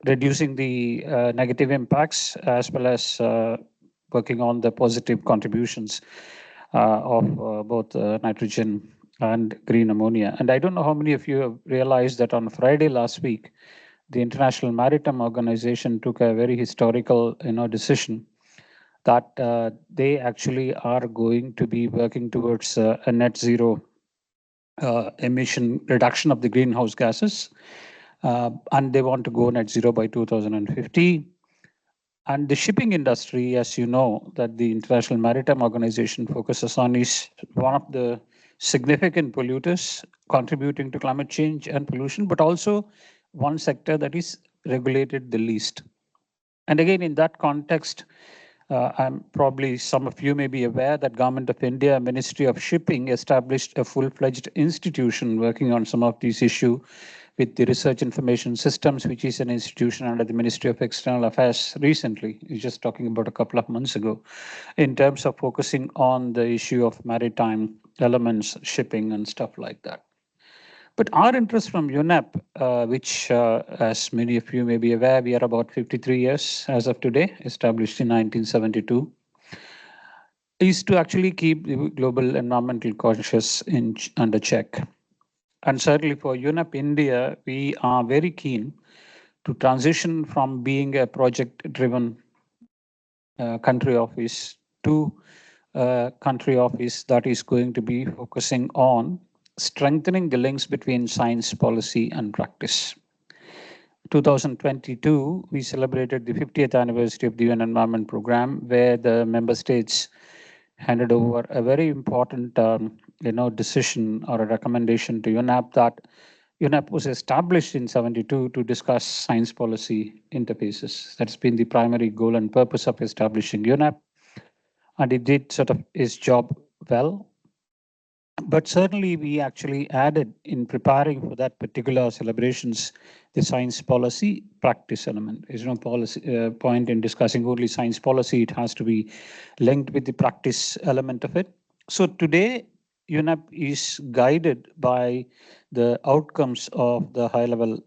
reducing the negative impacts as well as working on the positive contributions of both nitrogen and green ammonia. And I don't know how many of you have realized that on Friday last week, the International Maritime Organization took a very historical, decision that they actually are going to be working towards a net zero emission reduction of the greenhouse gases, and they want to go net zero by 2050. And the shipping industry, as you know, that the International Maritime Organization focuses on, is one of the significant polluters contributing to climate change and pollution, but also one sector that is regulated the least. And again, in that context, I'm probably some of you may be aware that Government of India, Ministry of Shipping, established a full-fledged institution working on some of these issues with the Research Information Systems, which is an institution under the Ministry of External Affairs recently, just talking about a couple of months ago, in terms of focusing on the issue of maritime elements, shipping and stuff like that. But our interest from UNEP, which as many of you may be aware, we are about 53 years as of today, established in 1972, is to actually keep the global environmental conscious under check. And certainly for UNEP-India, we are very keen to transition from being a project-driven country office to a country office that is going to be focusing on strengthening the links between science, policy, and practice. 2022, we celebrated the 50th anniversary of the UN Environment Programme, where the member states handed over a very important, decision or a recommendation to UNEP that UNEP was established in 72 to discuss science policy interfaces. That's been the primary goal and purpose of establishing UNEP, and it did sort of its job well. But certainly we actually added, in preparing for that particular celebrations, the science policy practice element. There's no policy point in discussing only science policy. It has to be linked with the practice element of it. So today, UNEP is guided by the outcomes of the high-level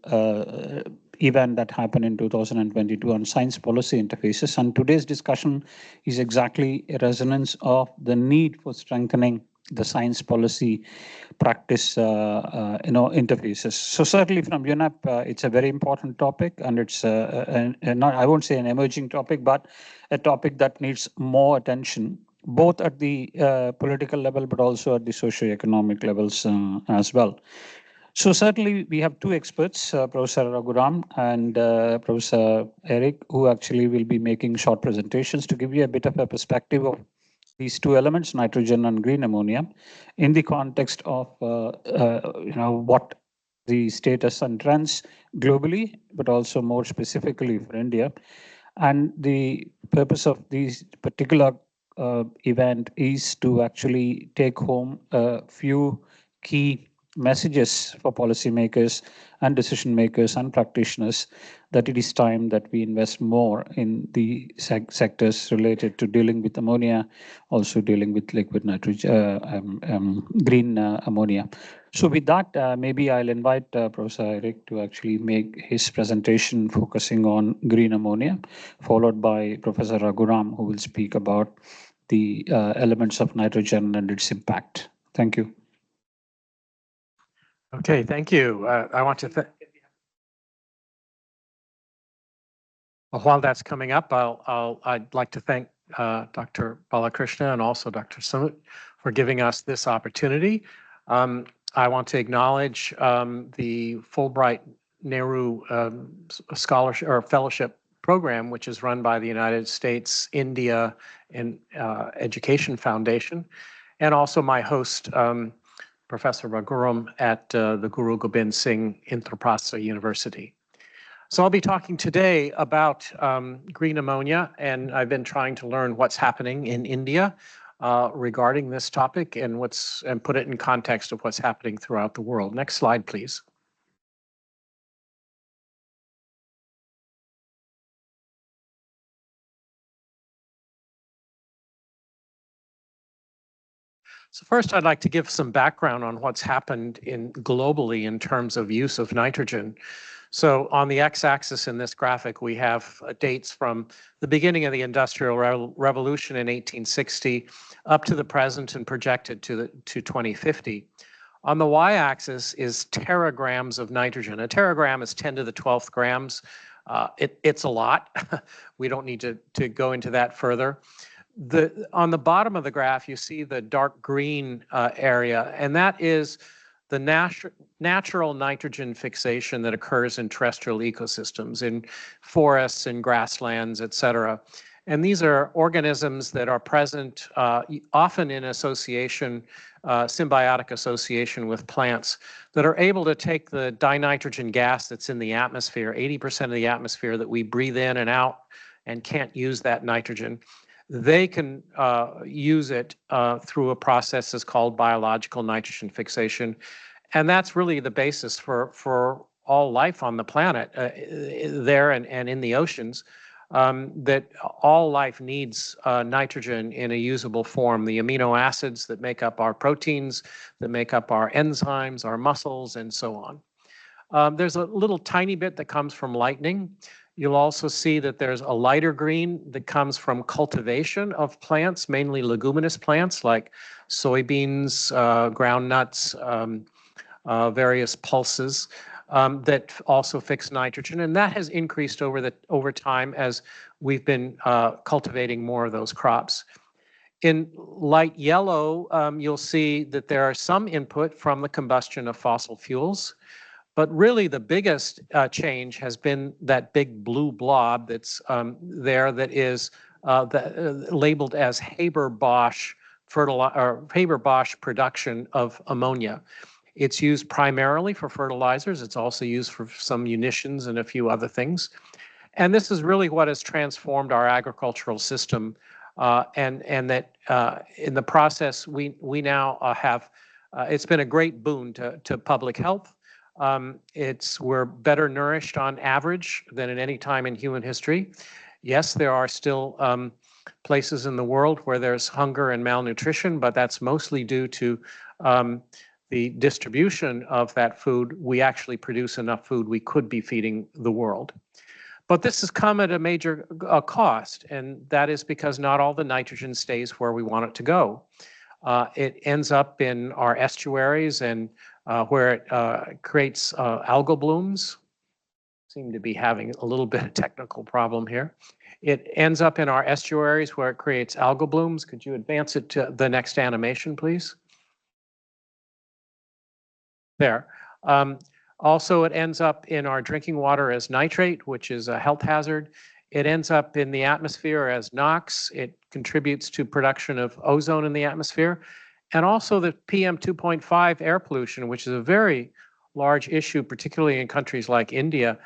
event that happened in 2022 on science policy interfaces. And today's discussion is exactly a resonance of the need for strengthening the science policy practice interfaces. So certainly from UNEP, it's a very important topic, and it's not, I won't say an emerging topic, but a topic that needs more attention, both at the political level, but also at the socio-economic levels as well. So certainly we have two experts, Professor Raghuram and Professor Eric, who actually will be making short presentations to give you a bit of a perspective of these two elements, nitrogen and green ammonia, in the context of what the status and trends globally, but also more specifically for India. And the purpose of this particular event is to actually take home a few key messages for policymakers and decision makers and practitioners that it is time that we invest more in the sectors related to dealing with ammonia, also dealing with liquid nitrogen, green ammonia. So with that, maybe I'll invite Professor Eric to actually make his presentation focusing on green ammonia, followed by Professor Raghuram, who will speak about the elements of nitrogen and its impact. Thank you. Okay, thank you. I want to while that's coming up, I'd like to thank Dr. Balakrishna and also Dr. Sumit for giving us this opportunity. I want to acknowledge the Fulbright Nehru Scholarship or Fellowship Program, which is run by the United States, India, and Education Foundation, and also my host, Professor Raghuram at the Guru Gobind Singh Indraprastha University. So I'll be talking today about green ammonia, and I've been trying to learn what's happening in India regarding this topic and put it in context of what's happening throughout the world. Next slide, please. So first, I'd like to give some background on what's happened globally in terms of use of nitrogen. So on the x-axis in this graphic, we have dates from the beginning of the Industrial Revolution in 1860 up to the present and projected to 2050. On the y-axis is teragrams of nitrogen. A teragram is 10 to the 12th grams. It's a lot. We don't need to go into that further. On the bottom of the graph, you see the dark green area, and that is the natural nitrogen fixation that occurs in terrestrial ecosystems, in forests and grasslands, et cetera. And these are organisms that are present often in association, symbiotic association with plants, that are able to take the dinitrogen gas that's in the atmosphere, 80% of the atmosphere that we breathe in and out and can't use that nitrogen. They can use it through a process that's called biological nitrogen fixation. And that's really the basis for all life on the planet there and in the oceans, that all life needs nitrogen in a usable form. The amino acids that make up our proteins, that make up our enzymes, our muscles, and so on. There's a little tiny bit that comes from lightning. You'll also see that there's a lighter green that comes from cultivation of plants, mainly leguminous plants like soybeans, groundnuts, various pulses that also fix nitrogen. And that has increased over time as we've been cultivating more of those crops. In light yellow, you'll see that there are some input from the combustion of fossil fuels. But really the biggest change has been that big blue blob that's there that is labeled as Haber-Bosch Haber-Bosch production of ammonia. It's used primarily for fertilizers. It's also used for some munitions and a few other things. And this is really what has transformed our agricultural system. And that in the process, we now have, it's been a great boon to public health. We're better nourished on average than at any time in human history. Yes, there are still places in the world where there's hunger and malnutrition, but that's mostly due to the distribution of that food. We actually produce enough food we could be feeding the world. But this has come at a major cost, and that is because not all the nitrogen stays where we want it to go. It ends up in our estuaries and where it creates algal blooms. Seem to be having a little bit of technical problem here. It ends up in our estuaries where it creates algal blooms. Could you advance it to the next animation, please? There. Also, it ends up in our drinking water as nitrate, which is a health hazard. It ends up in the atmosphere as NOx. It contributes to production of ozone in the atmosphere. And also the PM 2.5 air pollution, which is a very large issue, particularly in countries like India.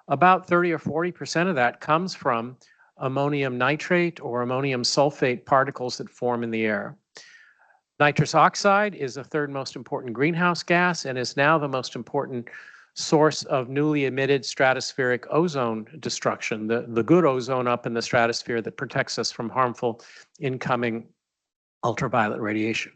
About 30 or 40% of that comes from ammonium nitrate or ammonium sulfate particles that form in the air. Nitrous oxide is the third most important greenhouse gas and is now the most important source of newly emitted stratospheric ozone destruction, the good ozone up in the stratosphere that protects us from harmful incoming ultraviolet radiation.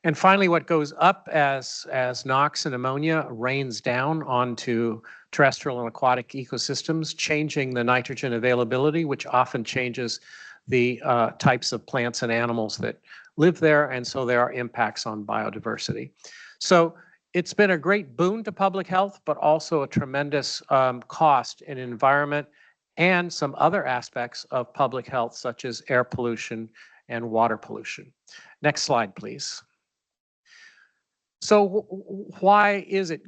And finally, what goes up as NOx and ammonia rains down onto terrestrial and aquatic ecosystems, changing the nitrogen availability, which often changes the types of plants and animals that live there, and so there are impacts on biodiversity. So it's been a great boon to public health, but also a tremendous cost in environment and some other aspects of public health, such as air pollution and water pollution. Next slide, please. So why is it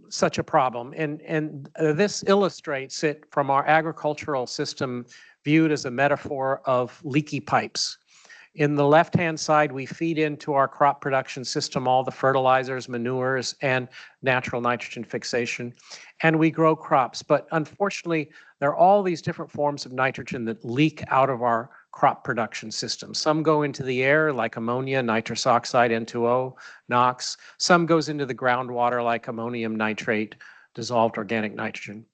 such a problem? And this illustrates it from our agricultural system viewed as a metaphor of leaky pipes. In the left-hand side, we feed into our crop production system all the fertilizers, manures, and natural nitrogen fixation, and we grow crops. But unfortunately, there are all these different forms of nitrogen that leak out of our crop production system. Some go into the air, like ammonia, nitrous oxide, N2O, NOx. Some goes into the groundwater, like ammonium nitrate, dissolved organic nitrogen.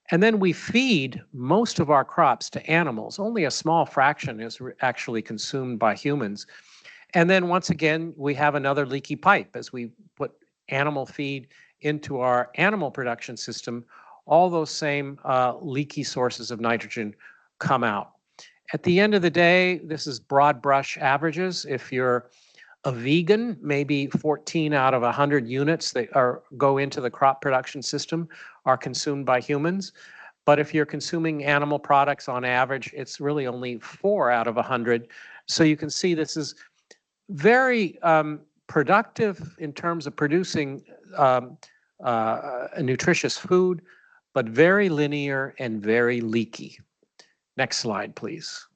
And then we feed most of our crops to animals. Only a small fraction is actually consumed by humans. And then once again, we have another leaky pipe as we put animal feed into our animal production system. all those same leaky sources of nitrogen come out. At the end of the day, this is broad brush averages. If you're a vegan, maybe 14 out of 100 units that go into the crop production system are consumed by humans. But if you're consuming animal products on average, it's really only 4 out of 100. So you can see this is very productive in terms of producing nutritious food, but very linear and very leaky. Next slide, please.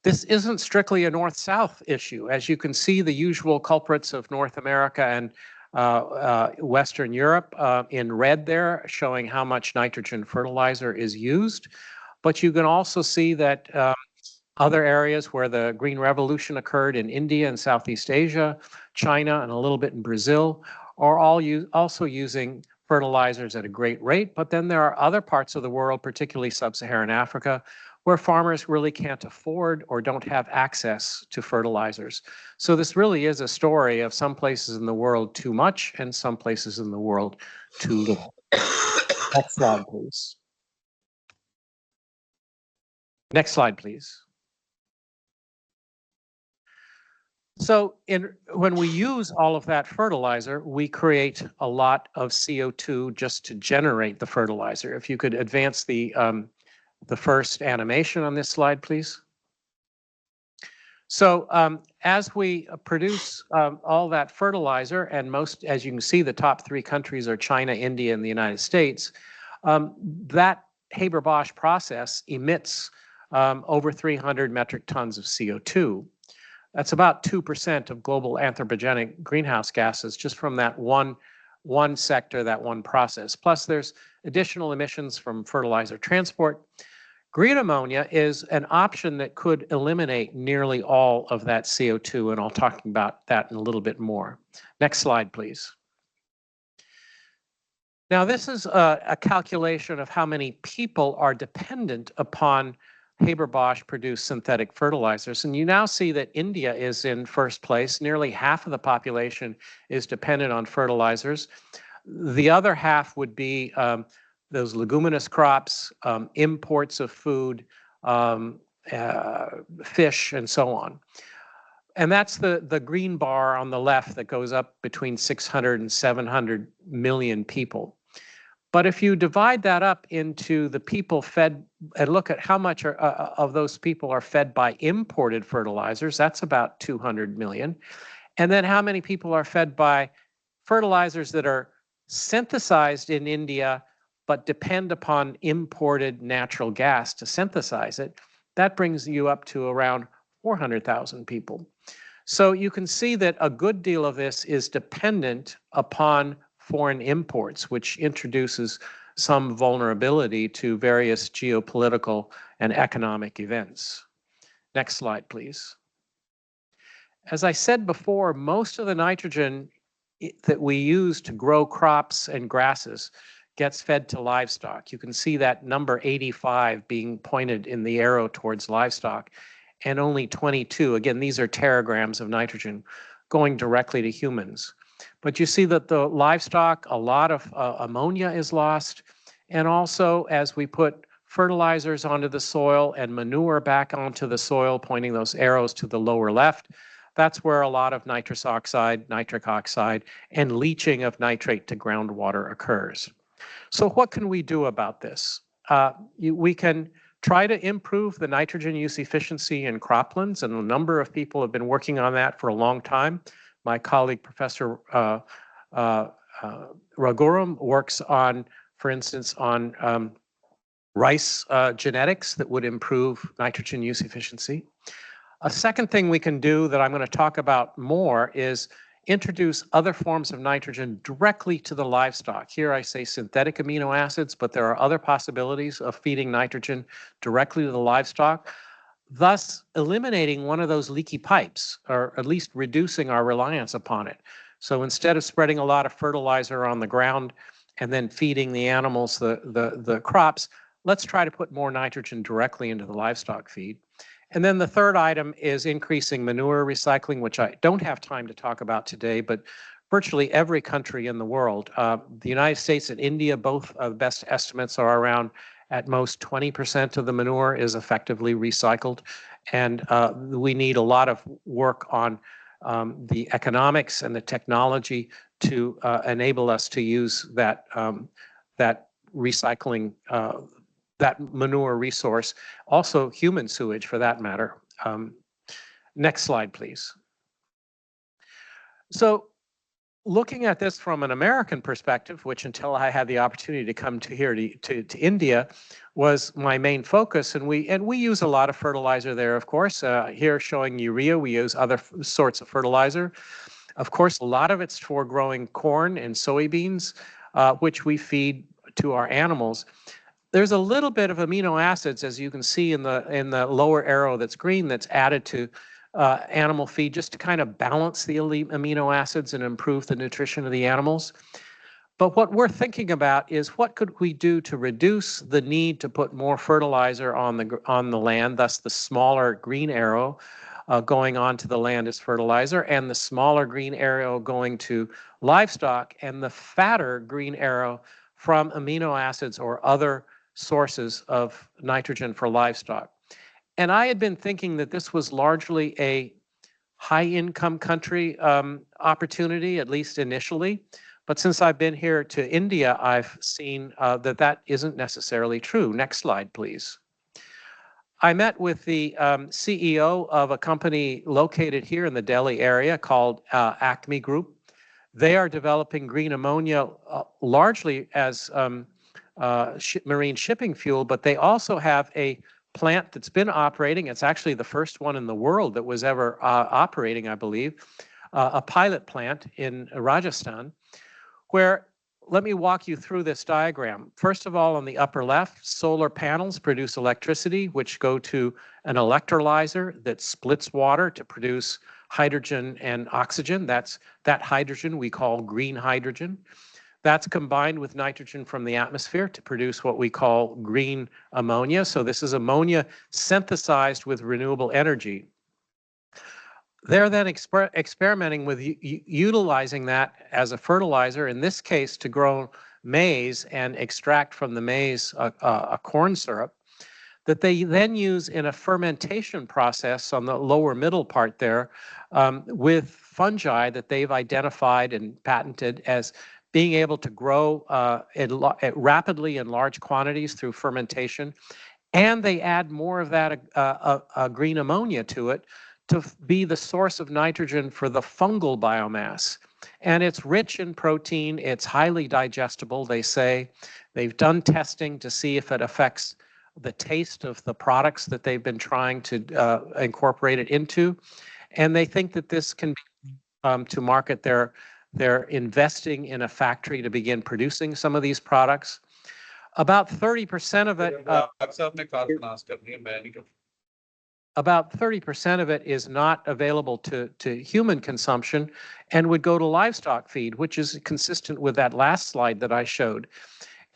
This isn't strictly a north-south issue. As you can see, the usual culprits of North America and Western Europe in red there, showing how much nitrogen fertilizer is used. But you can also see that other areas where the Green Revolution occurred in India and Southeast Asia, China, and a little bit in Brazil, are all also using fertilizers at a great rate. But then there are other parts of the world, particularly sub-Saharan Africa, where farmers really can't afford or don't have access to fertilizers. So this really is a story of some places in the world too much and some places in the world too little. Next slide, please. Next slide, please. So when we use all of that fertilizer, we create a lot of CO2 just to generate the fertilizer. If you could advance the first animation on this slide, please. So as we produce all that fertilizer, and as you can see, the top 3 countries are China, India, and the United States, that Haber-Bosch process emits over 300 metric tons of CO2. That's about 2% of global anthropogenic greenhouse gases just from that one sector, that one process. Plus there's additional emissions from fertilizer transport. Green ammonia is an option that could eliminate nearly all of that CO2, and I'll talk about that in a little bit more. Next slide, please. Now, this is a calculation of how many people are dependent upon Haber-Bosch produced synthetic fertilizers. And you now see that India is in first place. Nearly half of the population is dependent on fertilizers. The other half would be those leguminous crops, imports of food, fish, and so on. And that's the green bar on the left that goes up between 600 and 700 million people. But if you divide that up into the people fed and look at how much of those people are fed by imported fertilizers, that's about 200 million. And then how many people are fed by fertilizers that are synthesized in India but depend upon imported natural gas to synthesize it, that brings you up to around 400,000 people. So you can see that a good deal of this is dependent upon foreign imports, which introduces some vulnerability to various geopolitical and economic events. Next slide, please. As I said before, most of the nitrogen that we use to grow crops and grasses gets fed to livestock. You can see that number 85 being pointed in the arrow towards livestock, and only 22, again, these are teragrams of nitrogen, going directly to humans. But you see that the livestock, a lot of ammonia is lost. And also, as we put fertilizers onto the soil and manure back onto the soil, pointing those arrows to the lower left, that's where a lot of nitrous oxide, nitric oxide, and leaching of nitrate to groundwater occurs. So what can we do about this? We can try to improve the nitrogen use efficiency in croplands, and a number of people have been working on that for a long time. My colleague, Professor Raghuram, works on, for instance, on rice genetics that would improve nitrogen use efficiency. A second thing we can do that I'm going to talk about more is introduce other forms of nitrogen directly to the livestock. Here I say synthetic amino acids, but there are other possibilities of feeding nitrogen directly to the livestock, thus eliminating one of those leaky pipes, or at least reducing our reliance upon it. So instead of spreading a lot of fertilizer on the ground and then feeding the animals the crops, let's try to put more nitrogen directly into the livestock feed. And then the third item is increasing manure recycling, which I don't have time to talk about today, but virtually every country in the world. The United States and India, both best estimates are around at most 20% of the manure is effectively recycled. And we need a lot of work on the economics and the technology to enable us to use that, that recycling, that manure resource, also human sewage for that matter. Next slide, please. So looking at this from an American perspective, which until I had the opportunity to come to here to India, was my main focus, and we use a lot of fertilizer there, of course. Here showing urea, we use other sorts of fertilizer. Of course, a lot of it's for growing corn and soybeans, which we feed to our animals. There's a little bit of amino acids, as you can see in the lower arrow that's green, that's added to animal feed just to kind of balance the amino acids and improve the nutrition of the animals. But what we're thinking about is what could we do to reduce the need to put more fertilizer on the land, thus the smaller green arrow going onto the land as fertilizer, and the smaller green arrow going to livestock, and the fatter green arrow from amino acids or other sources of nitrogen for livestock. And I had been thinking that this was largely a high-income country opportunity, at least initially. But since I've been here to India, I've seen that isn't necessarily true. Next slide, please. I met with the CEO of a company located here in the Delhi area called Acme Group. They are developing green ammonia largely as marine shipping fuel, but they also have a plant that's been operating. It's actually the first one in the world that was ever operating, I believe, a pilot plant in Rajasthan, where, let me walk you through this diagram. First of all, on the upper left, solar panels produce electricity, which go to an electrolyzer that splits water to produce hydrogen and oxygen. That hydrogen we call green hydrogen. That's combined with nitrogen from the atmosphere to produce what we call green ammonia. So this is ammonia synthesized with renewable energy. They're then experimenting with utilizing that as a fertilizer, in this case to grow maize and extract from the maize a corn syrup that they then use in a fermentation process on the lower middle part there with fungi that they've identified and patented as being able to grow rapidly in large quantities through fermentation. And they add more of that green ammonia to it to be the source of nitrogen for the fungal biomass. And it's rich in protein. It's highly digestible, they say. They've done testing to see if it affects the taste of the products that they've been trying to incorporate it into. And they think that this can be to market they're investing in a factory to begin producing some of these products. About 30% of it. About 30% of it is not available to human consumption and would go to livestock feed, which is consistent with that last slide that I showed.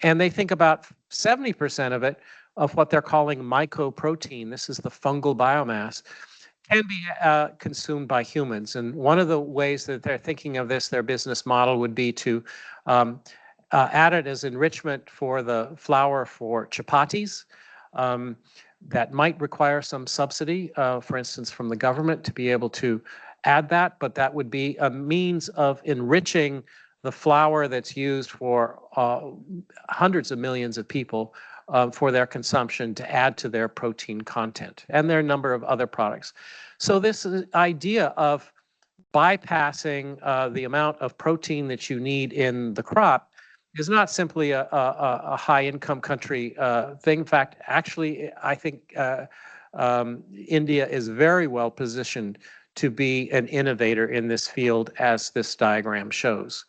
And they think about 70% of it, of what they're calling mycoprotein, this is the fungal biomass, can be consumed by humans. And one of the ways that they're thinking of this, their business model would be to add it as enrichment for the flour for chapatis. That might require some subsidy, for instance, from the government to be able to add that, but that would be a means of enriching the flour that's used for hundreds of millions of people for their consumption to add to their protein content. And there are a number of other products. So this idea of bypassing the amount of protein that you need in the crop is not simply a high-income country thing. In fact, actually, I think India is very well positioned to be an innovator in this field, as this diagram shows.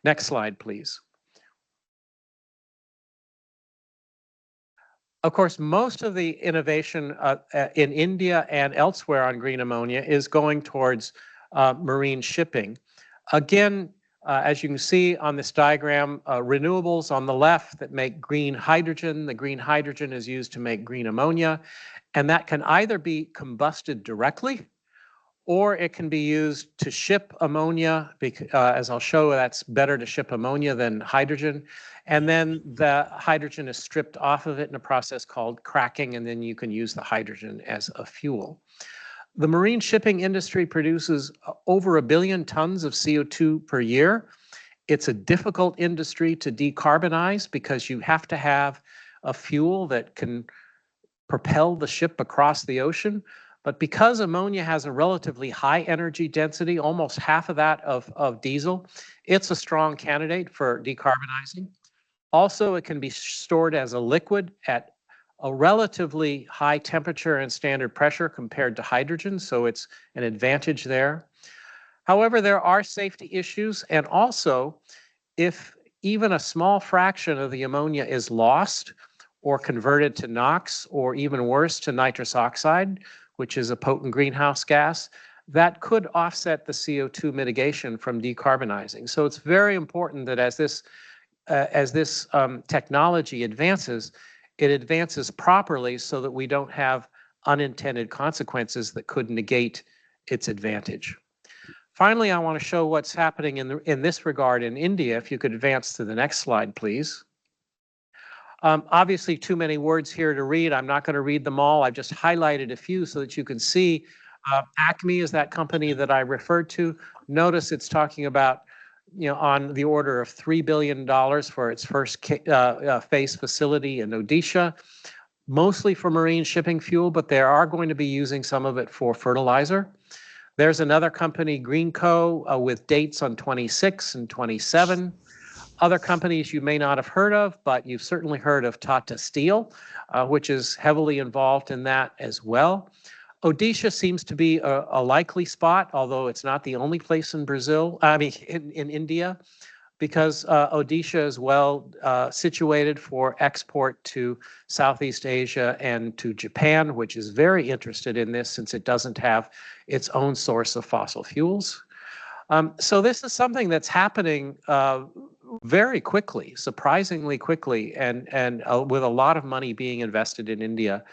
Next slide, please. Of course, most of the innovation in India and elsewhere on green ammonia is going towards marine shipping. Again, as you can see on this diagram, renewables on the left that make green hydrogen. The green hydrogen is used to make green ammonia, and that can either be combusted directly or it can be used to ship ammonia, as I'll show, that's better to ship ammonia than hydrogen. And then the hydrogen is stripped off of it in a process called cracking, and then you can use the hydrogen as a fuel. The marine shipping industry produces over 1 billion tons of CO2 per year. It's a difficult industry to decarbonize because you have to have a fuel that can propel the ship across the ocean. But because ammonia has a relatively high energy density, almost half of that of diesel, it's a strong candidate for decarbonizing. Also, it can be stored as a liquid at a relatively high temperature and standard pressure compared to hydrogen, so it's an advantage there. However, there are safety issues, and also if even a small fraction of the ammonia is lost or converted to NOx, or even worse, to nitrous oxide, which is a potent greenhouse gas, that could offset the CO2 mitigation from decarbonizing. So it's very important that as this technology advances, it advances properly so that we don't have unintended consequences that could negate its advantage. Finally, I want to show what's happening in this regard in India. If you could advance to the next slide, please. Obviously, too many words here to read. I'm not going to read them all. I've just highlighted a few so that you can see. Acme is that company that I referred to. Notice it's talking about, on the order of $3 billion for its first phase facility in Odisha, mostly for marine shipping fuel, but they are going to be using some of it for fertilizer. There's another company, Greenco, with dates on 26 and 27. Other companies you may not have heard of, but you've certainly heard of Tata Steel, which is heavily involved in that as well. Odisha seems to be a likely spot, although it's not the only place in in India, because Odisha is well situated for export to Southeast Asia and to Japan, which is very interested in this since it doesn't have its own source of fossil fuels. So this is something that's happening very quickly, surprisingly quickly, and with a lot of money being invested in India,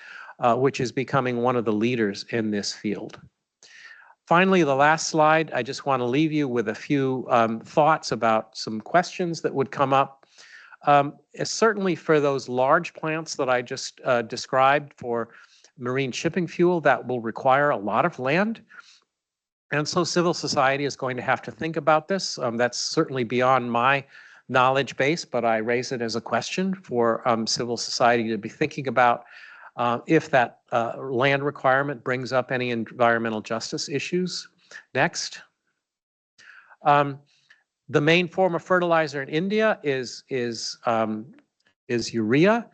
which is becoming one of the leaders in this field. Finally, the last slide, I just want to leave you with a few thoughts about some questions that would come up. Certainly for those large plants that I just described for marine shipping fuel, that will require a lot of land. And so civil society is going to have to think about this. That's certainly beyond my knowledge base, but I raise it as a question for civil society to be thinking about if that land requirement brings up any environmental justice issues. Next. The main form of fertilizer in India is urea.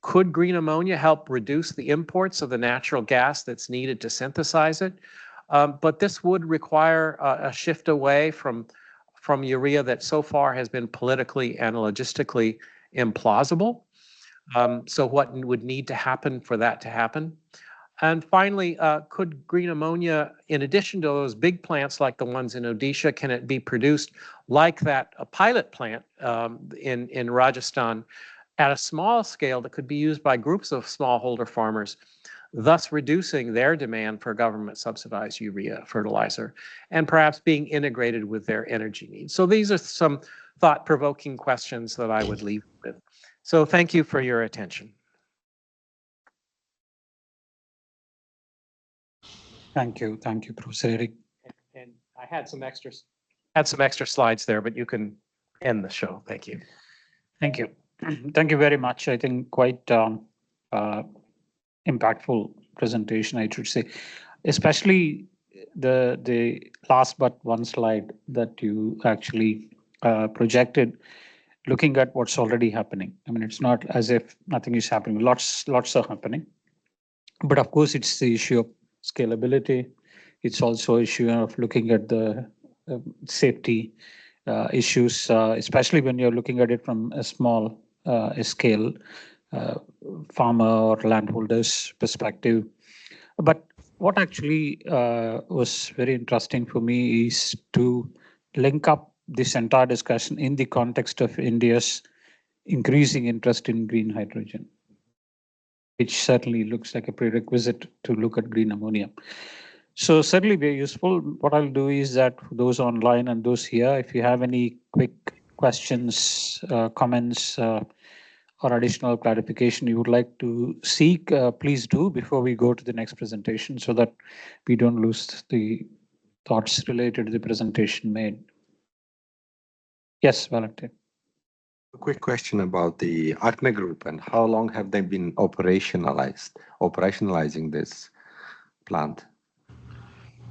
Could green ammonia help reduce the imports of the natural gas that's needed to synthesize it? But this would require a shift away from urea that so far has been politically and logistically implausible. So what would need to happen for that to happen? And finally, could green ammonia, in addition to those big plants like the ones in Odisha, can it be produced like that, a pilot plant in Rajasthan at a small scale that could be used by groups of smallholder farmers, thus reducing their demand for government subsidized urea fertilizer and perhaps being integrated with their energy needs? So these are some thought-provoking questions that I would leave with. So thank you for your attention. Thank you, Professor Eric. And I had some extra slides there, but you can end the show. Thank you. Thank you. Thank you very much. I think quite impactful presentation, I should say, especially the last but one slide that you actually projected, looking at what's already happening. I mean, it's not as if nothing is happening. Lots are happening. But of course, it's the issue of scalability. It's also an issue of looking at the safety issues, especially when you're looking at it from a small scale farmer or landholders perspective. But what actually was very interesting for me is to link up this entire discussion in the context of India's increasing interest in green hydrogen, which certainly looks like a prerequisite to look at green ammonia. So certainly very useful. What I'll do is that those online and those here, if you have any quick questions, comments, or additional clarification you would like to seek, please do before we go to the next presentation so that we don't lose the thoughts related to the presentation made. Yes, Valentin. A quick question about the ACME group and how long have they been operationalizing this plant?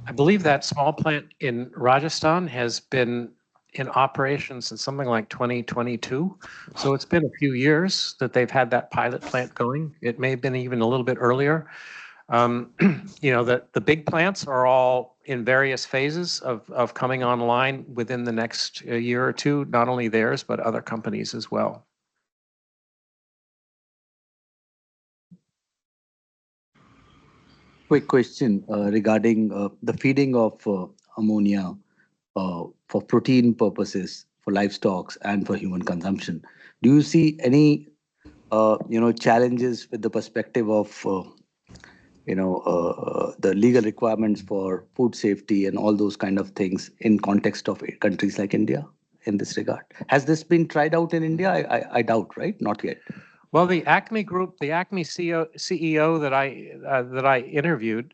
I believe that small plant in Rajasthan has been in operation since something like 2022. So it's been a few years that they've had that pilot plant going. It may have been even a little bit earlier. The big plants are all in various phases of coming online within the next year or two, not only theirs, but other companies as well. Quick question regarding the feeding of ammonia for protein purposes for livestock and for human consumption. Do you see any challenges with the perspective of the legal requirements for food safety and all those kind of things in context of countries like India in this regard? Has this been tried out in India? I doubt, right? Not yet. Well, the ACME group, the ACME CEO that I interviewed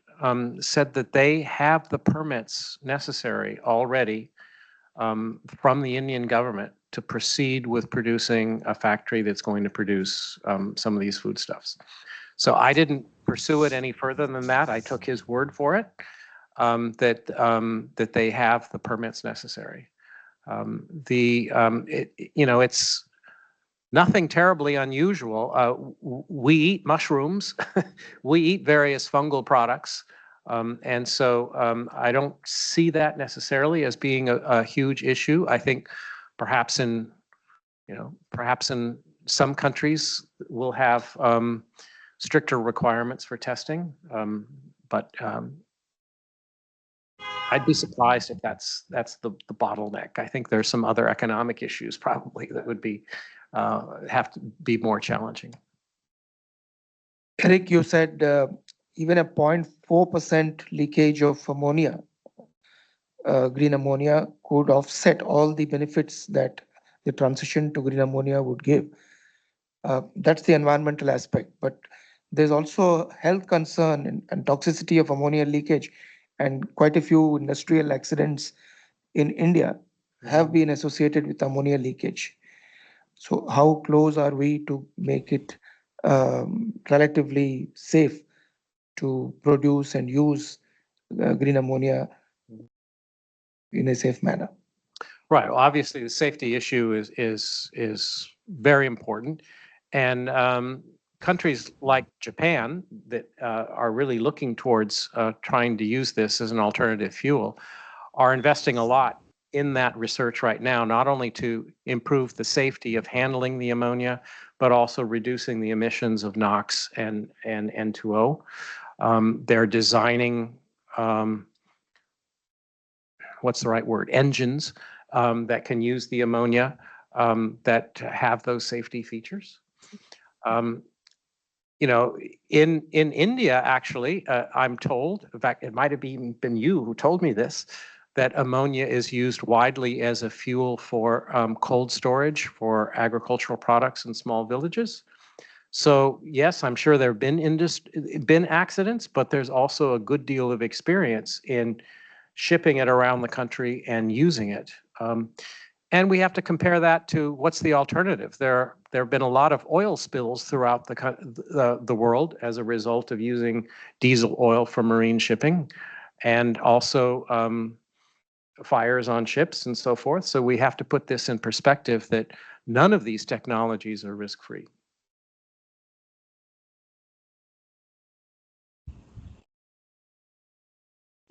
said that they have the permits necessary already from the Indian government to proceed with producing a factory that's going to produce some of these foodstuffs. So I didn't pursue it any further than that. I took his word for it that they have the permits necessary. It's nothing terribly unusual. We eat mushrooms, we eat various fungal products, and so I don't see that necessarily as being a huge issue. I think perhaps in some countries we'll have stricter requirements for testing, but I'd be surprised if that's the bottleneck. I think there's some other economic issues probably that would be have to be more challenging. Eric, you said even a 0.4% leakage of ammonia, green ammonia, could offset all the benefits that the transition to green ammonia would give. That's the environmental aspect, but there's also health concern and toxicity of ammonia leakage, and quite a few industrial accidents in India have been associated with ammonia leakage. So how close are we to make it relatively safe to produce and use green ammonia in a safe manner? Right. Well, obviously, the safety issue is very important, and countries like Japan that are really looking towards trying to use this as an alternative fuel are investing a lot in that research right now, not only to improve the safety of handling the ammonia, but also reducing the emissions of NOx and N2O. They're designing, what's the right word, engines that can use the ammonia that have those safety features. In India, actually, I'm told, in fact, it might have been you who told me this, that ammonia is used widely as a fuel for cold storage for agricultural products in small villages. So yes, I'm sure there have been accidents, but there's also a good deal of experience in shipping it around the country and using it. And we have to compare that to what's the alternative. There have been a lot of oil spills throughout the world as a result of using diesel oil for marine shipping, and also fires on ships and so forth. So we have to put this in perspective that none of these technologies are risk-free.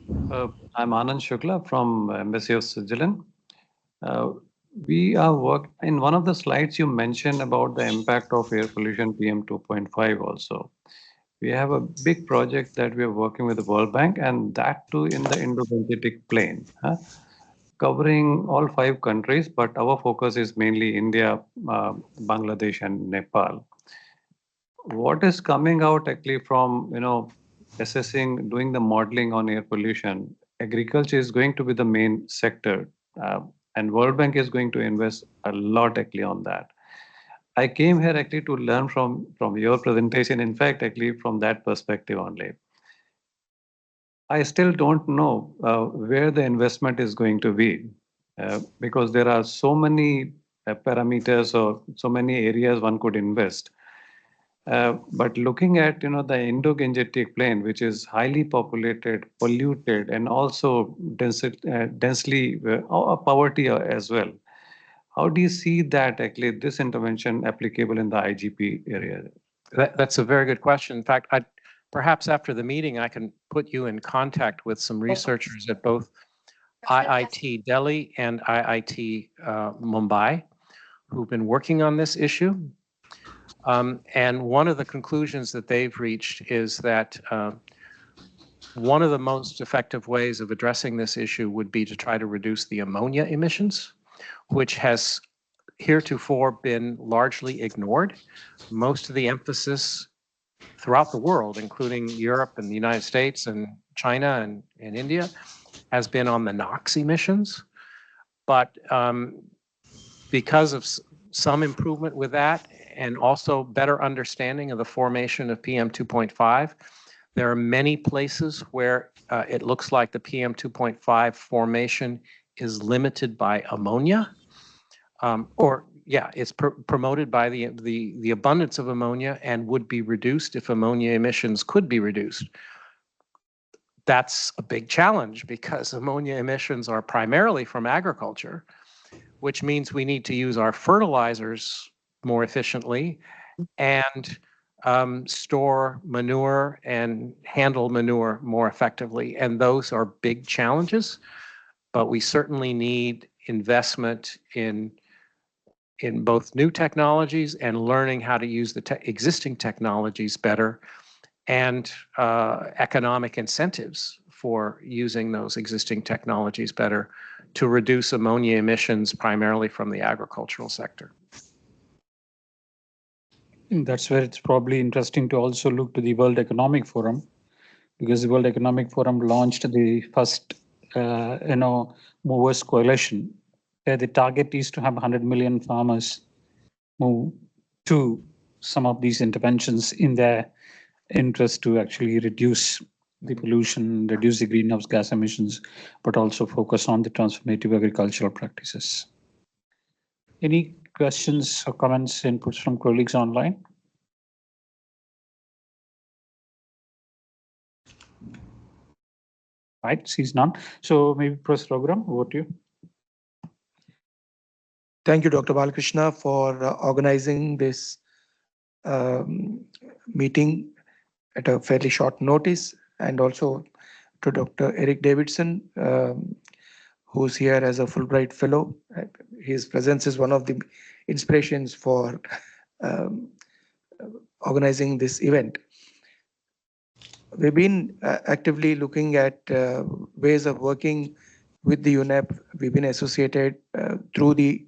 I'm Anand Shukla from Embassy of Switzerland. We are in one of the slides you mentioned about the impact of air pollution PM 2.5 also. We have a big project that we are working with the World Bank, and that too in the Indo-Pacific plain, covering all 5 countries, but our focus is mainly India, Bangladesh and Nepal. What is coming out actually from, assessing, doing the modeling on air pollution, agriculture is going to be the main sector, and World Bank is going to invest a lot actually on that. I came here actually to learn from your presentation. In fact, actually from that perspective only. I still don't know where the investment is going to be because there are so many parameters or so many areas one could invest. But looking at the Indo-Gangetic Plain, which is highly populated, polluted, and also densely poverty as well, how do you see that actually this intervention applicable in the IGP area? That's a very good question. In fact, perhaps after the meeting, I can put you in contact with some researchers at both IIT Delhi and IIT Mumbai who've been working on this issue. And one of the conclusions that they've reached is that one of the most effective ways of addressing this issue would be to try to reduce the ammonia emissions, which has heretofore been largely ignored. Most of the emphasis throughout the world, including Europe and the United States and China and India, has been on the NOx emissions. But because of some improvement with that and also better understanding of the formation of PM 2.5, there are many places where it looks like the PM 2.5 formation is limited by ammonia, it's promoted by the abundance of ammonia and would be reduced if ammonia emissions could be reduced. That's a big challenge because ammonia emissions are primarily from agriculture, which means we need to use our fertilizers more efficiently and store manure and handle manure more effectively. And those are big challenges, but we certainly need investment in both new technologies and learning how to use the existing technologies better, and economic incentives for using those existing technologies better to reduce ammonia emissions primarily from the agricultural sector. That's where it's probably interesting to also look to the World Economic Forum, because the World Economic Forum launched the first, Movers Coalition, where the target is to have 100 million farmers move to some of these interventions in their interest to actually reduce the pollution, reduce the greenhouse gas emissions, but also focus on the transformative agricultural practices. Any questions or comments, inputs from colleagues online? Right, sees none. So maybe Professor Raghuram, over to you. Thank you, Dr. Balakrishna, for organizing this meeting at a fairly short notice, and also to Dr. Eric Davidson, who's here as a Fulbright Fellow. His presence is one of the inspirations for organizing this event. We've been actively looking at ways of working with the UNEP. We've been associated through the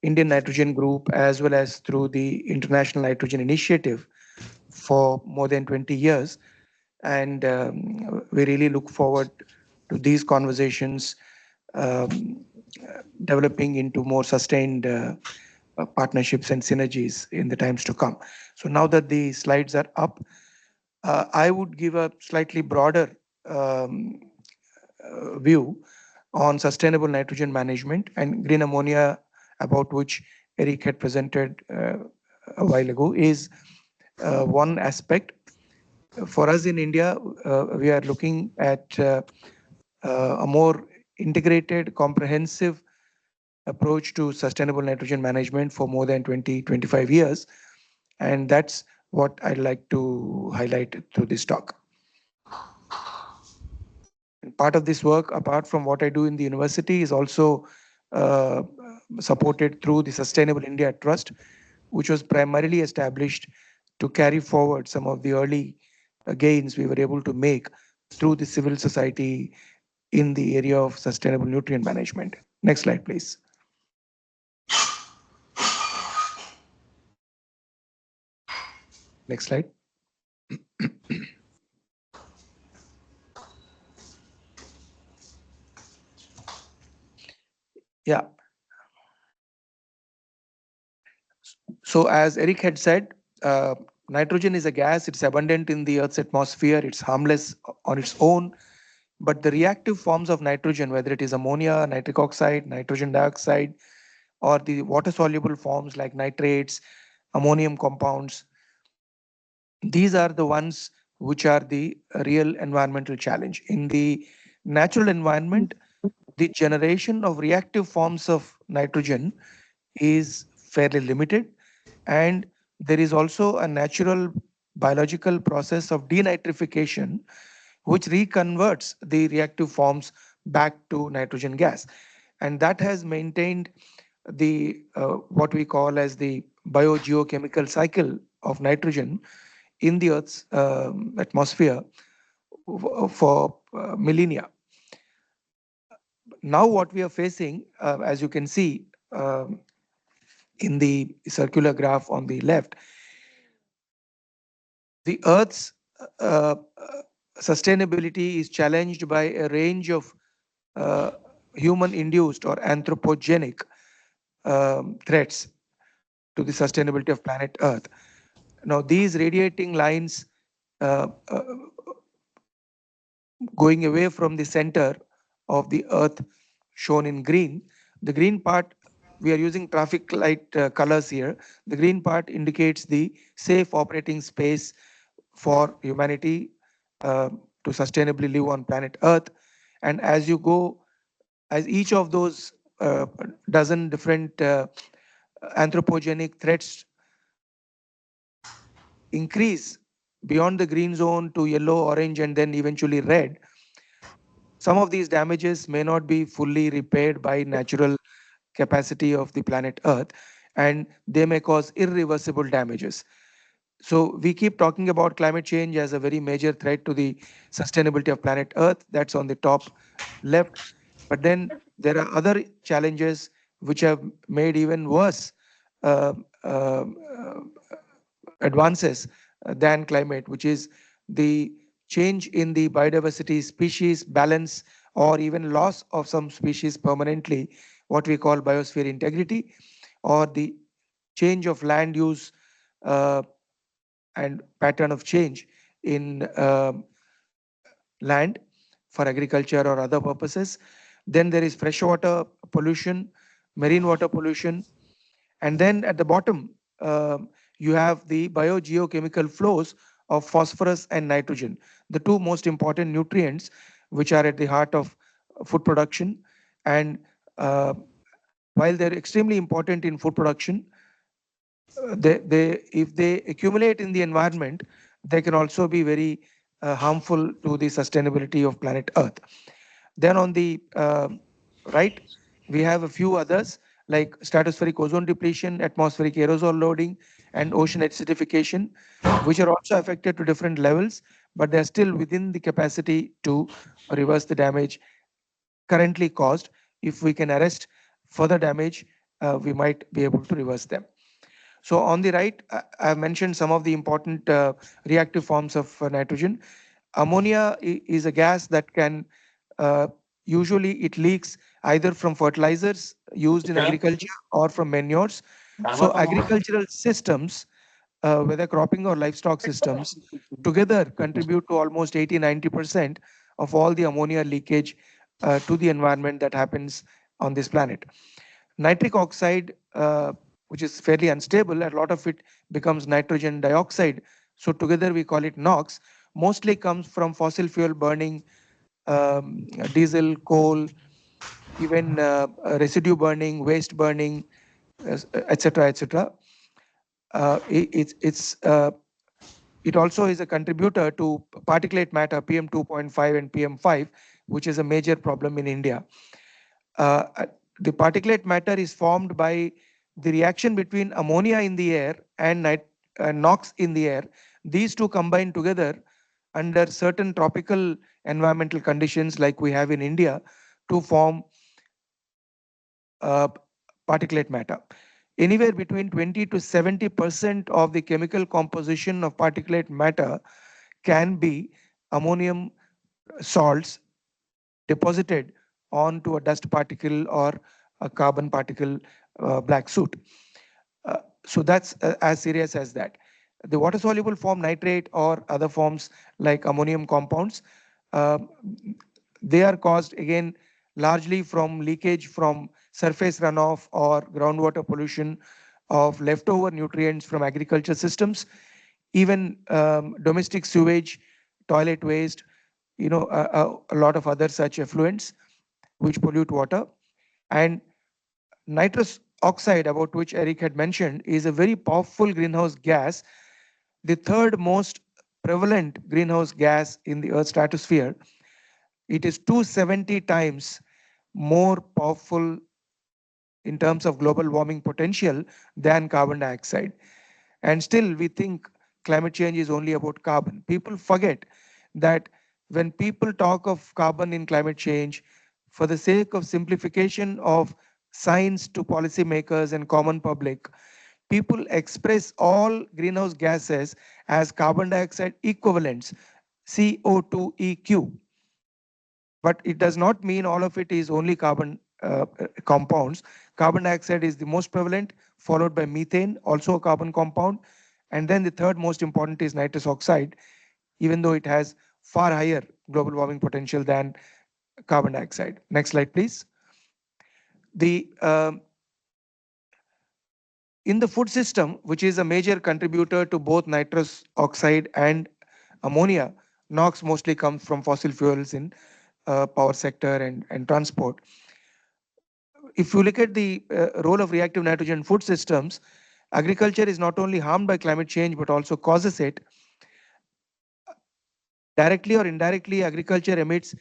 Indian Nitrogen Group as well as through the International Nitrogen Initiative for more than 20 years. And we really look forward to these conversations developing into more sustained partnerships and synergies in the times to come. So now that the slides are up, I would give a slightly broader view on sustainable nitrogen management and green ammonia, about which Eric had presented a while ago, is one aspect. For us in India, we are looking at a more integrated, comprehensive approach to sustainable nitrogen management for more than 20-25 years. And that's what I'd like to highlight through this talk. And part of this work, apart from what I do in the university, is also supported through the Sustainable India Trust, which was primarily established to carry forward some of the early gains we were able to make through the civil society in the area of sustainable nutrient management. Next slide, please. Next slide. Yeah. So as Eric had said, nitrogen is a gas. It's abundant in the Earth's atmosphere. It's harmless on its own. But the reactive forms of nitrogen, whether it is ammonia, nitric oxide, nitrogen dioxide, or the water soluble forms like nitrates, ammonium compounds, these are the ones which are the real environmental challenge. In the natural environment, the generation of reactive forms of nitrogen is fairly limited, and there is also a natural biological process of denitrification which reconverts the reactive forms back to nitrogen gas, and that has maintained the what we call as the biogeochemical cycle of nitrogen in the Earth's atmosphere for millennia. Now, what we are facing, as you can see in the circular graph on the left, the Earth's uh, sustainability is challenged by a range of uh, human-induced or anthropogenic threats to the sustainability of planet Earth. Now, these radiating lines going away from the center of the Earth, shown in green, the green part, we are using traffic light colors here. The green part indicates the safe operating space for humanity to sustainably live on planet Earth. And as you go, as each of those dozen different anthropogenic threats increase beyond the green zone to yellow, orange, and then eventually red, some of these damages may not be fully repaired by natural capacity of the planet Earth, and they may cause irreversible damages. So we keep talking about climate change as a very major threat to the sustainability of planet Earth. That's on the top left. But then there are other challenges which have made even worse uh, uh, uh, advances than climate, which is the change in the biodiversity species balance or even loss of some species permanently, what we call biosphere integrity, or the change of land use uh, and pattern of change in land for agriculture or other purposes. Then there is freshwater pollution, marine water pollution, and then at the bottom, you have the biogeochemical flows of phosphorus and nitrogen, the two most important nutrients which are at the heart of food production. And uh, while they're extremely important in food production, if they accumulate in the environment, they can also be very harmful to the sustainability of planet Earth. Then on the right, we have a few others like stratospheric ozone depletion, atmospheric aerosol loading, and ocean acidification, which are also affected to different levels, but they're still within the capacity to reverse the damage currently caused. If we can arrest further damage, we might be able to reverse them. So on the right, I mentioned some of the important reactive forms of nitrogen. Ammonia is a gas that can uh, usually it leaks either from fertilizers used in agriculture or from manures. So agricultural systems, whether cropping or livestock systems, together contribute to almost 80-90% of all the ammonia leakage to the environment that happens on this planet. Nitric oxide, which is fairly unstable, a lot of it becomes nitrogen dioxide. So together we call it NOx, mostly comes from fossil fuel burning, diesel, coal, even residue burning, waste burning, etc., etc. It also is a contributor to particulate matter PM2.5 and PM5, which is a major problem in India. The particulate matter is formed by the reaction between ammonia in the air and NOx in the air. These two combine together under certain tropical environmental conditions like we have in India to form uh, particulate matter. Anywhere between 20 to 70% of the chemical composition of particulate matter can be ammonium salts deposited onto a dust particle or a carbon particle black soot. So that's as serious as that. The water soluble form, nitrate or other forms like ammonium compounds, uh, they are caused again largely from leakage from surface runoff or groundwater pollution of leftover nutrients from agriculture systems, even domestic sewage, toilet waste, a lot of other such effluents which pollute water. And nitrous oxide, about which Eric had mentioned, is a very powerful greenhouse gas, the third most prevalent greenhouse gas in the Earth's stratosphere. It is 270 times more powerful in terms of global warming potential than carbon dioxide. And still, we think climate change is only about carbon. People forget that when people talk of carbon in climate change, for the sake of simplification of science to policymakers and common public, people express all greenhouse gases as carbon dioxide equivalents, CO2 eq. But it does not mean all of it is only carbon compounds. Carbon dioxide is the most prevalent, followed by methane, also a carbon compound. And then the third most important is nitrous oxide, even though it has far higher global warming potential than carbon dioxide. Next slide, please. The In the food system, which is a major contributor to both nitrous oxide and ammonia, NOx mostly comes from fossil fuels in power sector and transport. If you look at the role of reactive nitrogen in food systems, agriculture is not only harmed by climate change but also causes it. Directly or indirectly, agriculture emits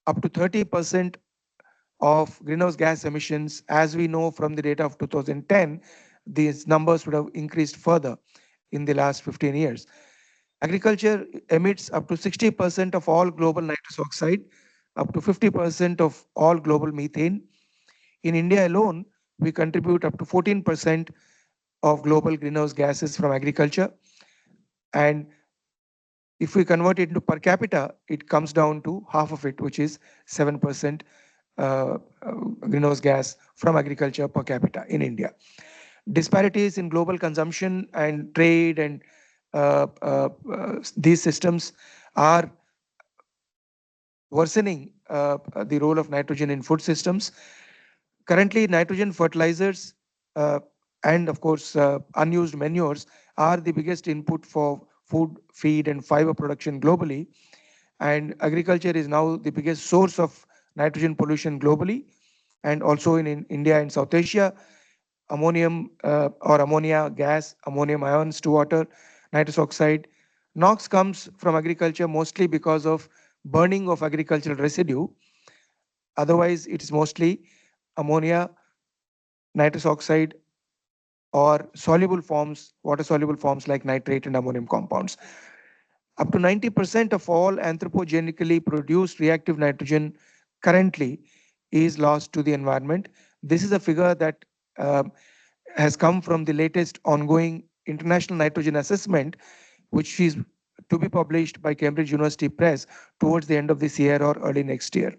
up to 30% of greenhouse gas emissions. As we know from the data of 2010, these numbers would have increased further in the last 15 years. Agriculture emits up to 60% of all global nitrous oxide, up to 50% of all global methane. In India alone, we contribute up to 14% of global greenhouse gases from agriculture. And if we convert it into per capita, it comes down to half of it, which is 7% greenhouse gas from agriculture per capita in India. Disparities in global consumption and trade and these systems are worsening the role of nitrogen in food systems. Currently, nitrogen fertilizers and of course unused manures are the biggest input for food, feed and fiber production globally. And agriculture is now the biggest source of nitrogen pollution globally. And also in India and South Asia, ammonium or ammonia gas, ammonium ions to water, nitrous oxide. NOx comes from agriculture mostly because of burning of agricultural residue. Otherwise, it is mostly ammonia, nitrous oxide, or soluble forms, water soluble forms like nitrate and ammonium compounds. Up to 90% of all anthropogenically produced reactive nitrogen currently is lost to the environment. This is a figure that has come from the latest ongoing international nitrogen assessment, which is to be published by Cambridge University Press towards the end of this year or early next year.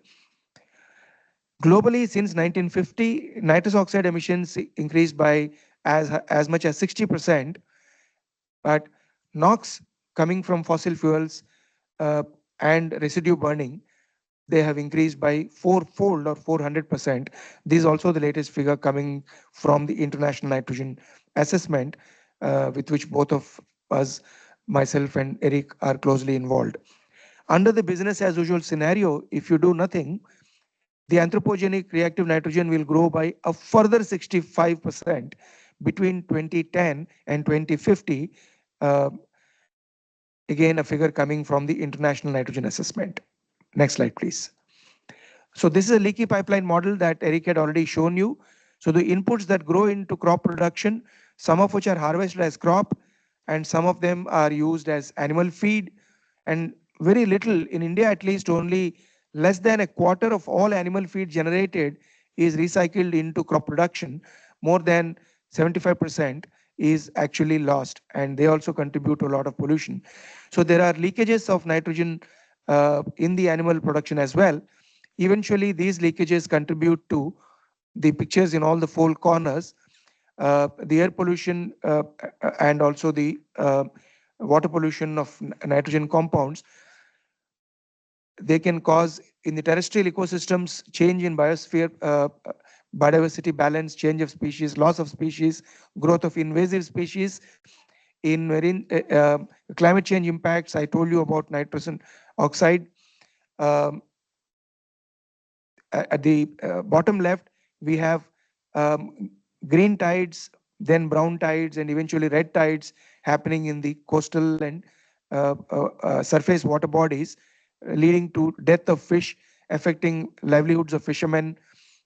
Globally, since 1950, nitrous oxide emissions increased by as much as 60%, but NOx coming from fossil fuels and residue burning, they have increased by fourfold or 400%. This is also the latest figure coming from the International Nitrogen Assessment, with which both of us, myself and Eric, are closely involved. Under the business as usual scenario, if you do nothing, the anthropogenic reactive nitrogen will grow by a further 65% between 2010 and 2050. Uh, Again, a figure coming from the International Nitrogen Assessment. Next slide, please. So this is a leaky pipeline model that Eric had already shown you. So the inputs that grow into crop production, some of which are harvested as crop, and some of them are used as animal feed, and very little, in India at least, only less than a quarter of all animal feed generated is recycled into crop production. More than 75% is actually lost, and they also contribute to a lot of pollution. So there are leakages of nitrogen in the animal production as well. Eventually, these leakages contribute to the pictures in all the four corners, the air pollution and also the water pollution of nitrogen compounds, they can cause in the terrestrial ecosystems change in biosphere, biodiversity balance, change of species, loss of species, growth of invasive species. In marine climate change impacts, I told you about nitrogen oxide. Um, at the bottom left, we have green tides, then brown tides, and eventually red tides happening in the coastal and surface water bodies, leading to death of fish, affecting livelihoods of fishermen,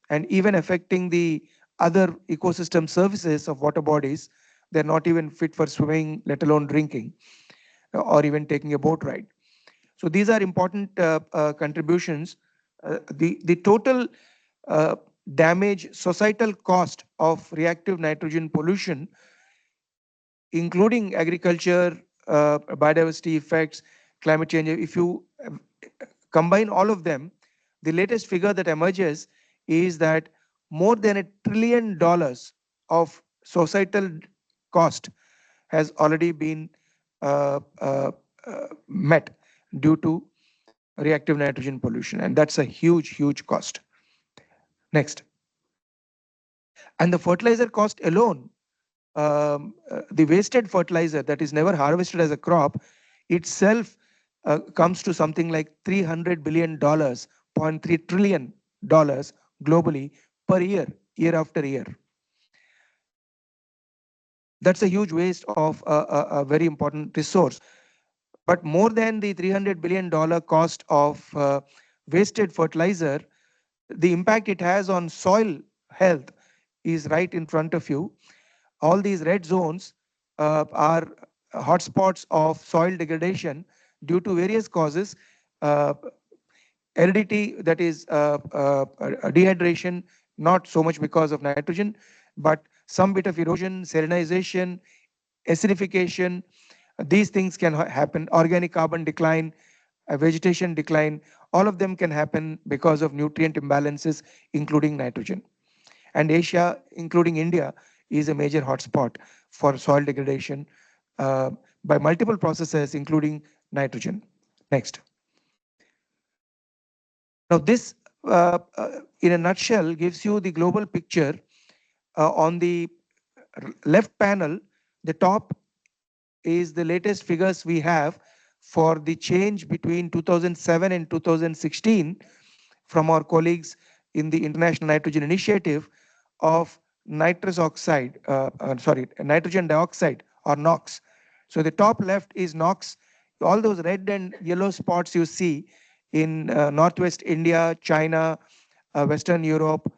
and even affecting the other ecosystem services of water bodies. They're not even fit for swimming, let alone drinking, or even taking a boat ride. So these are important contributions. The total uh, damage, societal cost of reactive nitrogen pollution, including agriculture, biodiversity effects, climate change, if you combine all of them, the latest figure that emerges is that more than $1 trillion of societal cost has already been uh, uh, met due to reactive nitrogen pollution. And that's a huge, huge cost. Next. And the fertilizer cost alone, the wasted fertilizer that is never harvested as a crop itself comes to something like $300 billion, $0.3 trillion globally per year, year after year. That's a huge waste of a very important resource. But more than the $300 billion cost of wasted fertilizer, the impact it has on soil health is right in front of you. All these red zones are hotspots of soil degradation due to various causes. Uh, Aridity, that is dehydration, not so much because of nitrogen, but some bit of erosion, salinization, acidification. These things can happen. Organic carbon decline, vegetation decline, all of them can happen because of nutrient imbalances, including nitrogen. And Asia, including India, is a major hotspot for soil degradation by multiple processes, including nitrogen. Next. Now, this, in a nutshell, gives you the global picture. On the left panel, the top is the latest figures we have for the change between 2007 and 2016 from our colleagues in the International Nitrogen Initiative of nitrogen dioxide or NOx. So the top left is NOx. All those red and yellow spots you see in Northwest India, China, Western Europe,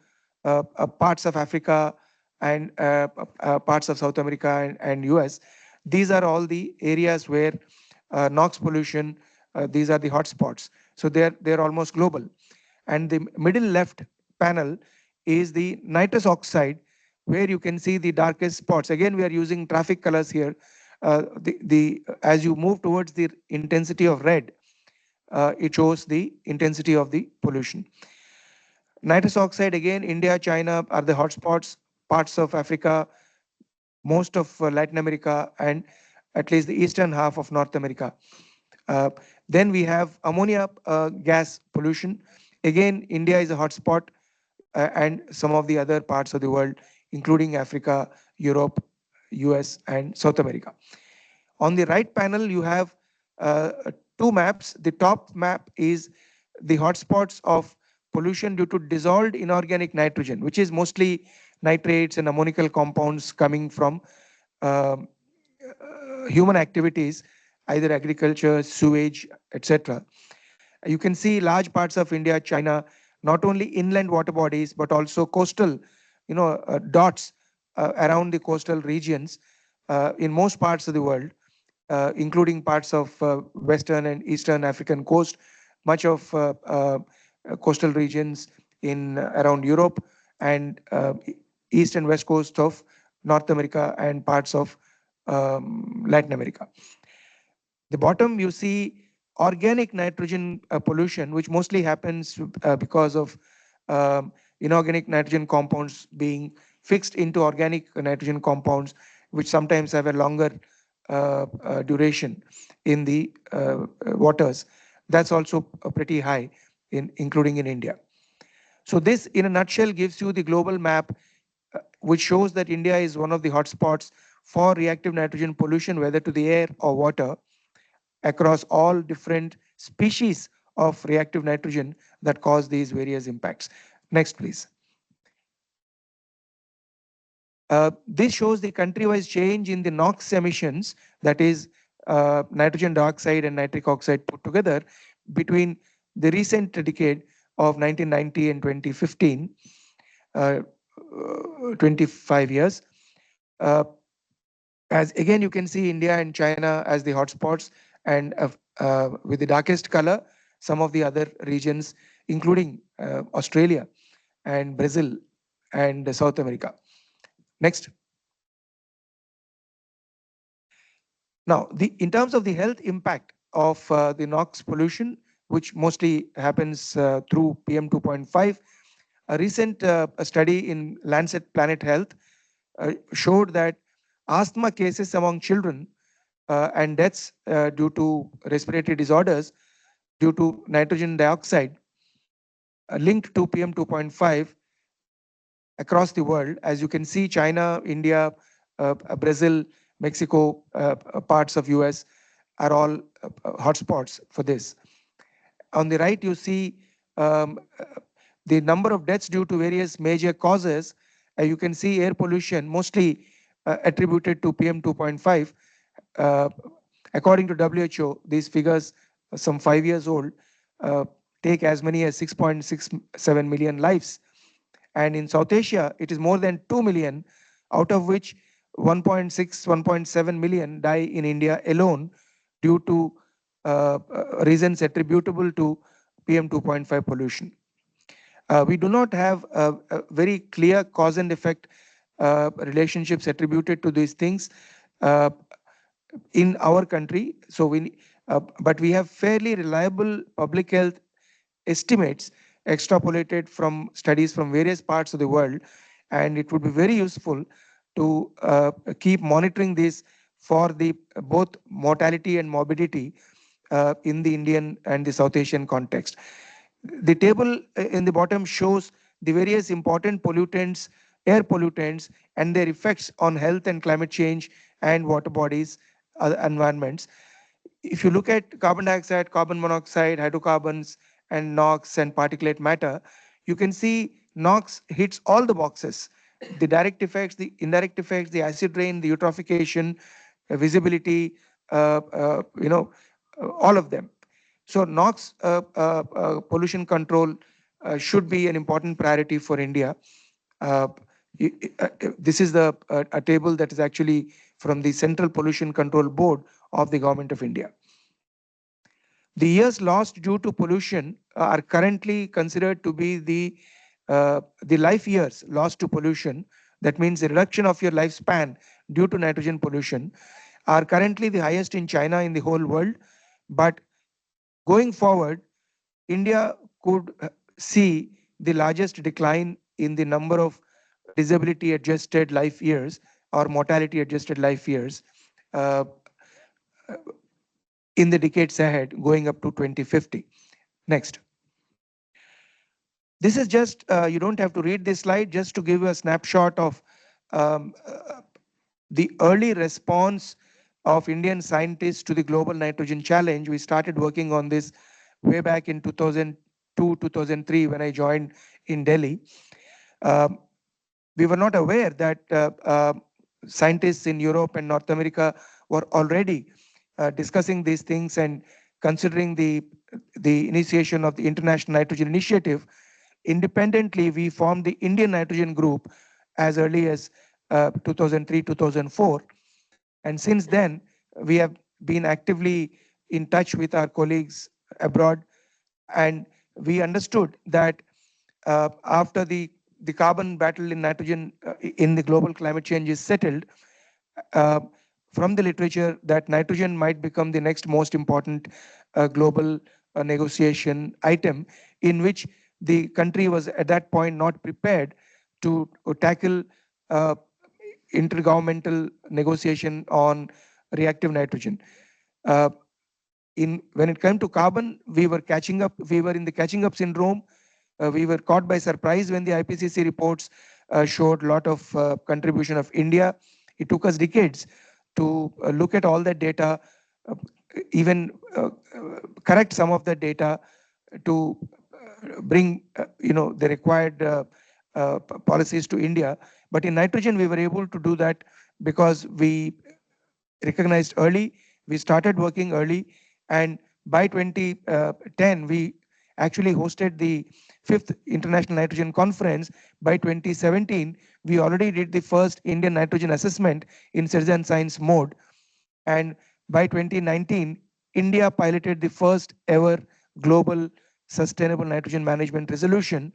parts of Africa, and parts of South America and US. These are all the areas where NOx pollution, these are the hotspots. So they're almost global. And the middle left panel is the nitrous oxide, where you can see the darkest spots. Again, we are using traffic colors here. As you move towards the intensity of red, it shows the intensity of the pollution. Nitrous oxide, again, India, China are the hotspots, parts of Africa, most of Latin America, and at least the eastern half of North America. Then we have ammonia gas pollution. Again, India is a hotspot, and some of the other parts of the world, including Africa, Europe, US, and South America. On the right panel, you have two maps. The top map is the hotspots of pollution due to dissolved inorganic nitrogen, which is mostly nitrates and ammonical compounds coming from human activities, either agriculture, sewage, etc. You can see large parts of India, China, not only inland water bodies, but also coastal, dots around the coastal regions in most parts of the world, including parts of Western and Eastern African coast, much of coastal regions in around Europe, and East and West coast of North America and parts of Latin America. The bottom, you see organic nitrogen pollution, which mostly happens because of inorganic nitrogen compounds being fixed into organic nitrogen compounds, which sometimes have a longer duration in the waters. That's also pretty high, including in India. So this, in a nutshell, gives you the global map, which shows that India is one of the hotspots for reactive nitrogen pollution, whether to the air or water, across all different species of reactive nitrogen that cause these various impacts. Next, please. This shows the country-wise change in the NOx emissions, that is nitrogen dioxide and nitric oxide put together, between the recent decade of 1990 and 2015, 25 years. As again, you can see India and China as the hotspots, and with the darkest color, some of the other regions, including Australia and Brazil and South America. Next. Now, in terms of the health impact of the NOx pollution, which mostly happens through PM 2.5, a recent study in Lancet Planet Health showed that asthma cases among children and deaths due to respiratory disorders due to nitrogen dioxide linked to PM 2.5 across the world. As you can see, China, India, Brazil, Mexico, parts of US are all hotspots for this. On the right, you see the number of deaths due to various major causes. You can see air pollution, mostly attributed to PM 2.5. According to WHO, these figures, some 5 years old, take as many as 6.67 million lives. And in South Asia, it is more than 2 million, out of which 1.6, 1.7 million die in India alone due to reasons attributable to PM 2.5 pollution. We do not have a very clear cause and effect relationships attributed to these things in our country. So but we have fairly reliable public health estimates extrapolated from studies from various parts of the world, and it would be very useful to keep monitoring this for the both mortality and morbidity in the Indian and the South Asian context. The table in the bottom shows the various important pollutants, air pollutants, and their effects on health and climate change and water bodies, environments. If you look at carbon dioxide, carbon monoxide, hydrocarbons, and NOx and particulate matter, you can see NOx hits all the boxes: the direct effects, the indirect effects, the acid rain, the eutrophication, visibility, all of them. So NOx pollution control should be an important priority for India. This is a table that is actually from the Central Pollution Control Board of the Government of India. The years lost due to pollution are currently considered to be the life years lost to pollution. That means the reduction of your lifespan due to nitrogen pollution are currently the highest in China in the whole world. But going forward, India could see the largest decline in the number of disability adjusted life years or mortality adjusted life years in the decades ahead, going up to 2050. Next. This is just, you don't have to read this slide, just to give you a snapshot of the early response of Indian scientists to the global nitrogen challenge. We started working on this way back in 2002, 2003 when I joined in Delhi. We were not aware that scientists in Europe and North America were already discussing these things and considering the initiation of the International Nitrogen Initiative. Independently, we formed the Indian Nitrogen Group as early as 2003, 2004. And since then, we have been actively in touch with our colleagues abroad. And we understood that after the carbon battle in nitrogen in the global climate change is settled, from the literature that nitrogen might become the next most important global negotiation item, in which the country was at that point not prepared to tackle intergovernmental negotiation on reactive nitrogen. When it came to carbon, we were catching up. We were in the catching up syndrome. We were caught by surprise when the IPCC reports showed a lot of contribution of India. It took us decades to look at all that data, uh, even correct some of that data to bring the required policies to India. But in nitrogen, we were able to do that because we recognized early, we started working early, and by 2010, we actually hosted the 5th International Nitrogen Conference. By 2017, we already did the first Indian nitrogen assessment in citizen science mode. And by 2019, India piloted the first ever global sustainable nitrogen management resolution.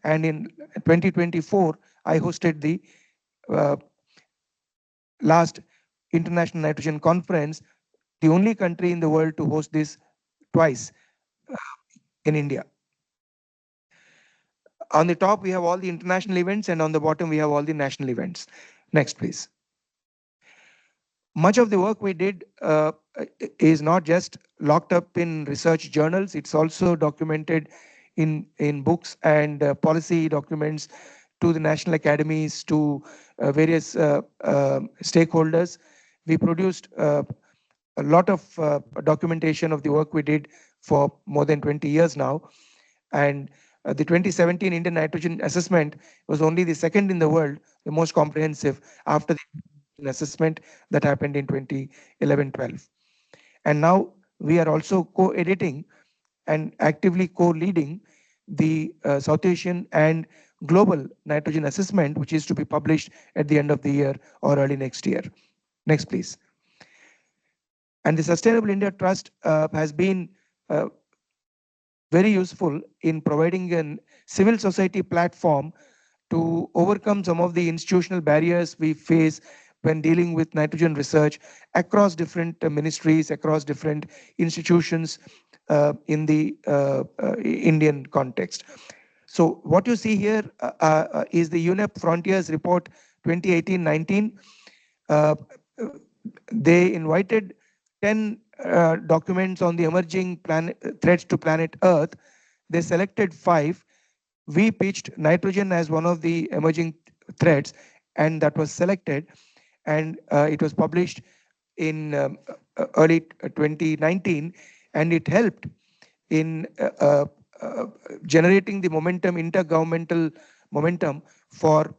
And in 2024, I hosted the uh, last International Nitrogen Conference, the only country in the world to host this twice in India. On the top, we have all the international events, and on the bottom, we have all the national events. Next, please. Much of the work we did is not just locked up in research journals, it's also documented in books and policy documents to the national academies, to various stakeholders. We produced a lot of documentation of the work we did for more than 20 years now. And the 2017 Indian Nitrogen Assessment was only the second in the world, the most comprehensive after the assessment that happened in 2011-12. And now we are also co-editing and actively co-leading the South Asian and global nitrogen assessment, which is to be published at the end of the year or early next year. Next, please. And the Sustainable India Trust has been very useful in providing a civil society platform to overcome some of the institutional barriers we face when dealing with nitrogen research across different ministries, across different institutions in the Indian context. So what you see here is the UNEP Frontiers Report 2018-19. They invited 10 documents on the emerging threats to planet Earth. They selected 5. We pitched nitrogen as one of the emerging threats, and that was selected, and it was published in early 2019, and it helped in generating the momentum, intergovernmental momentum for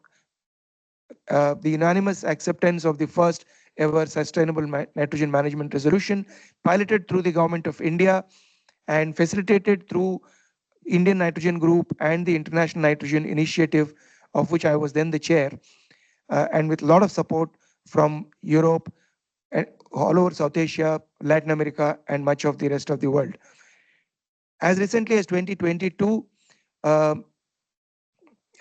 the unanimous acceptance of the first ever sustainable nitrogen management resolution, piloted through the Government of India and facilitated through Indian Nitrogen Group and the International Nitrogen Initiative, of which I was then the chair, and with a lot of support from Europe, and all over South Asia, Latin America, and much of the rest of the world. As recently as 2022,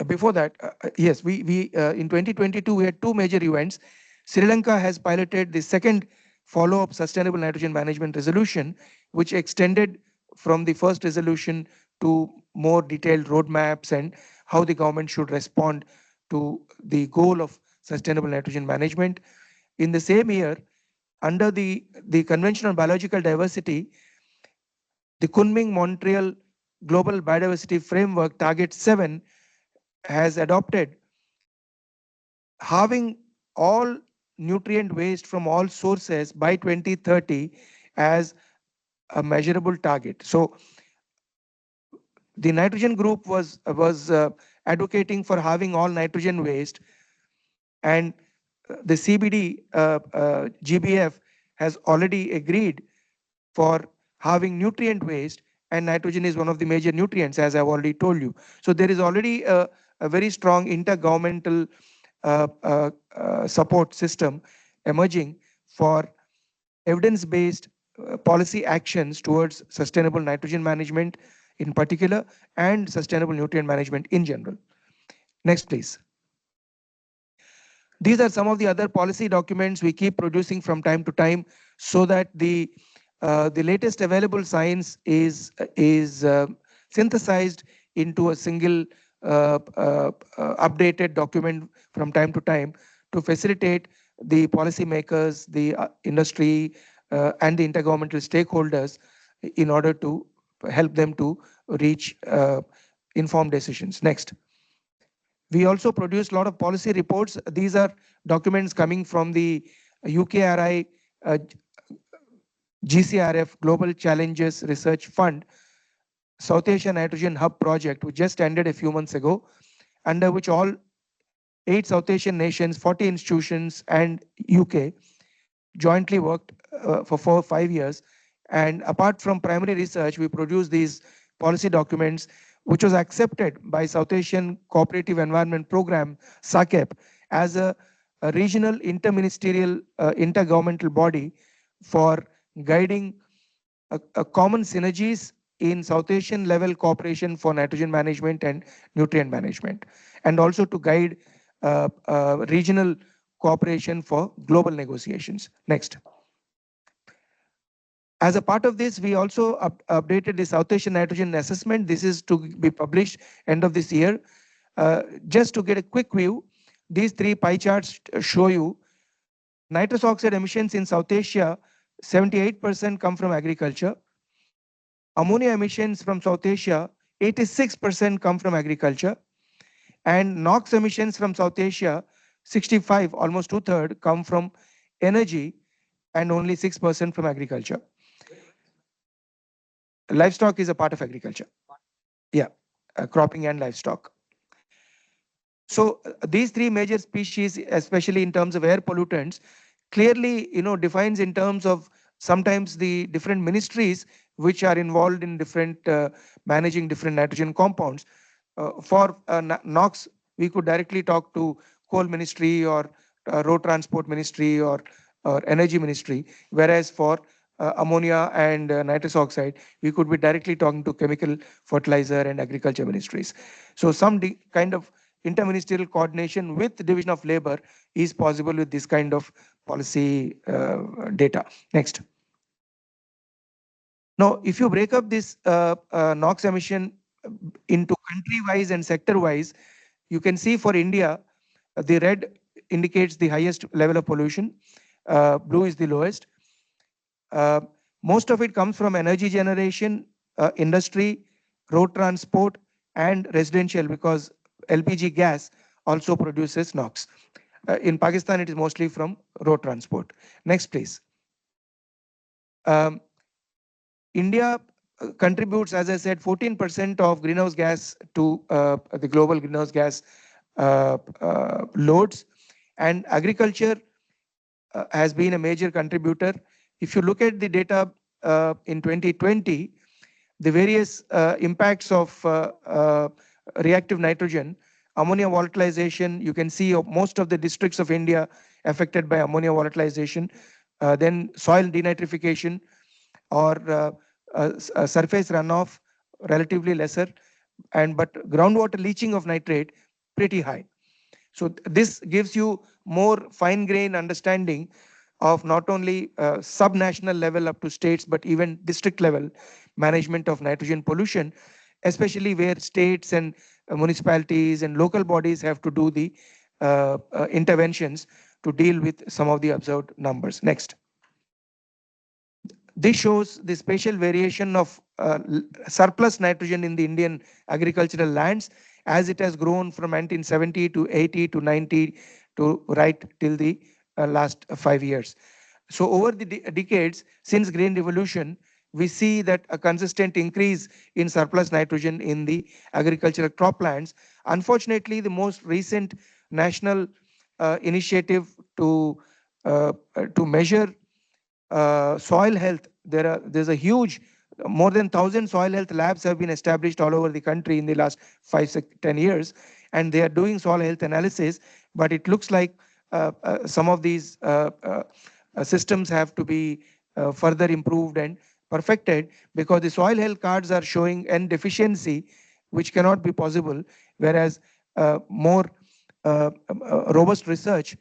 before that, yes, we in 2022, we had 2 major events. Sri Lanka has piloted the second follow-up sustainable nitrogen management resolution, which extended from the first resolution to more detailed roadmaps and how the government should respond to the goal of sustainable nitrogen management. In the same year, under the Convention on Biological Diversity, the Kunming-Montreal Global Biodiversity Framework Target 7 has adopted halving all nutrient waste from all sources by 2030 as a measurable target. So the nitrogen group was advocating for halving all nitrogen waste, and the CBD GBF has already agreed for halving nutrient waste, and nitrogen is one of the major nutrients, as I've already told you. So there is already a very strong intergovernmental support system emerging for evidence-based policy actions towards sustainable nitrogen management in particular and sustainable nutrient management in general. Next, please. These are some of the other policy documents we keep producing from time to time so that the latest available science is synthesized into a single updated document from time to time to facilitate the policymakers, the industry, and the intergovernmental stakeholders in order to help them to reach informed decisions. Next. We also produce a lot of policy reports. These are documents coming from the UKRI GCRF Global Challenges Research Fund South Asia Nitrogen Hub project, which just ended a few months ago, under which all 8 South Asian nations, 40 institutions, and UK jointly worked for 4 or 5 years. And apart from primary research, we produced these policy documents, which was accepted by South Asian Cooperative Environment Program, SACEP, as a regional interministerial intergovernmental body for guiding a common synergies in South Asian level cooperation for nitrogen management and nutrient management, and also to guide regional cooperation for global negotiations. Next. As a part of this, we also updated the South Asian nitrogen assessment. This is to be published end of this year. Just to get a quick view, these 3 pie charts show you nitrous oxide emissions in South Asia, 78% come from agriculture. Ammonia emissions from South Asia, 86% come from agriculture. And NOx emissions from South Asia, 65, almost 2/3, come from energy, and only 6% from agriculture. Livestock is a part of agriculture. Yeah, cropping and livestock. So these 3 major species, especially in terms of air pollutants, clearly, defines in terms of sometimes the different ministries which are involved in different managing different nitrogen compounds. For NOx, we could directly talk to coal ministry or road transport ministry or energy ministry, whereas for ammonia and nitrous oxide, we could be directly talking to chemical, fertilizer, and agriculture ministries. So some kind of interministerial coordination with the division of labor is possible with this kind of policy data. Next. Now, if you break up this NOx emission into country-wise and sector-wise, you can see for India, the red indicates the highest level of pollution, blue is the lowest. Most of it comes from energy generation, industry, road transport, and residential, because LPG gas also produces NOx. In Pakistan, it is mostly from road transport. Next, please. India contributes, as I said, 14% of greenhouse gas to the global greenhouse gas loads, and agriculture has been a major contributor. If you look at the data in 2020, the various impacts of reactive nitrogen, ammonia volatilization, you can see most of the districts of India affected by ammonia volatilization, then soil denitrification or surface runoff, relatively lesser, but groundwater leaching of nitrate, pretty high. So this gives you more fine-grained understanding of not only sub-national level up to states, but even district level management of nitrogen pollution, especially where states and municipalities and local bodies have to do the interventions to deal with some of the observed numbers. Next. This shows the spatial variation of surplus nitrogen in the Indian agricultural lands as it has grown from 1970 to 80 to 90 to right till the last 5 years. So over the decades since Green Revolution, we see that a consistent increase in surplus nitrogen in the agricultural croplands. Unfortunately, the most recent national initiative to measure soil health, there's a huge, more than 1,000 soil health labs have been established all over the country in the last 5, 6, 10 years, and they are doing soil health analysis, but it looks like some of these systems have to be further improved and perfected, because the soil health cards are showing N deficiency, which cannot be possible, whereas more robust research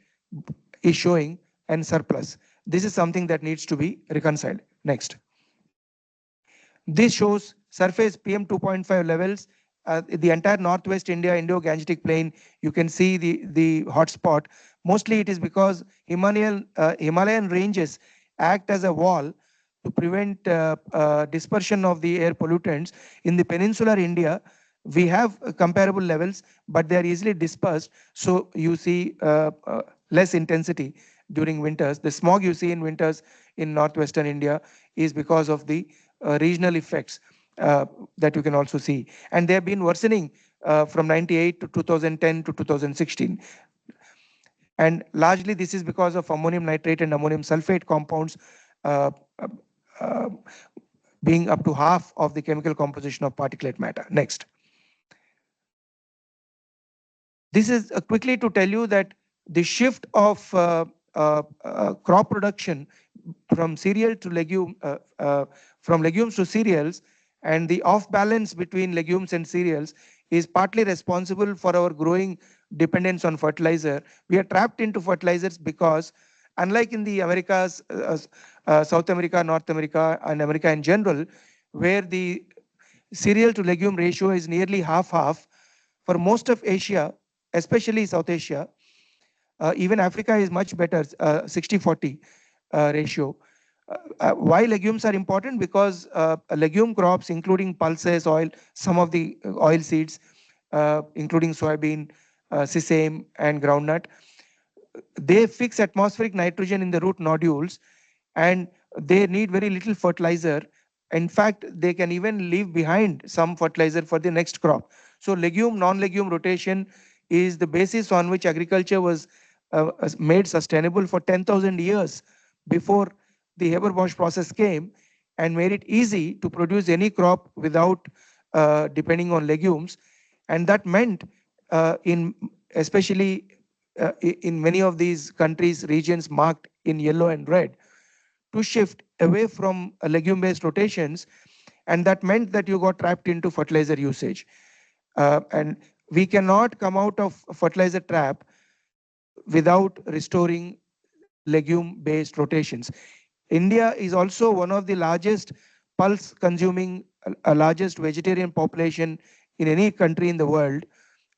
is showing N surplus. This is something that needs to be reconciled. Next. This shows surface PM 2.5 levels the entire northwest India, Indo-Gangetic plain, you can see the hotspot. Mostly it is because Himalayan ranges act as a wall to prevent dispersion of the air pollutants. In the peninsular India, we have comparable levels, but they are easily dispersed. So you see less intensity during winters. The smog you see in winters in northwestern India is because of the regional effects that you can also see. And they have been worsening from 98 to 2010 to 2016. And largely this is because of ammonium nitrate and ammonium sulfate compounds uh, uh, uh, being up to half of the chemical composition of particulate matter. Next. This is quickly to tell you that the shift of crop production from cereal to legume, from legumes to cereals, and the off balance between legumes and cereals is partly responsible for our growing dependence on fertilizer. We are trapped into fertilizers because, unlike in the Americas, South America, North America, and America in general, where the cereal to legume ratio is nearly half-half, for most of Asia, especially South Asia, even Africa is much better, 60-40 ratio. Why legumes are important? Because legume crops, including pulses, oil, some of the oil seeds, including soybean, sesame, and groundnut, they fix atmospheric nitrogen in the root nodules, and they need very little fertilizer. In fact, they can even leave behind some fertilizer for the next crop. So legume, non-legume rotation is the basis on which agriculture was made sustainable for 10,000 years before the Haber-Bosch process came and made it easy to produce any crop without depending on legumes. And that meant in especially in many of these countries, regions marked in yellow and red, to shift away from legume-based rotations, and that meant that you got trapped into fertilizer usage. And we cannot come out of fertilizer trap without restoring legume-based rotations. India is also one of the largest pulse consuming, largest vegetarian population in any country in the world.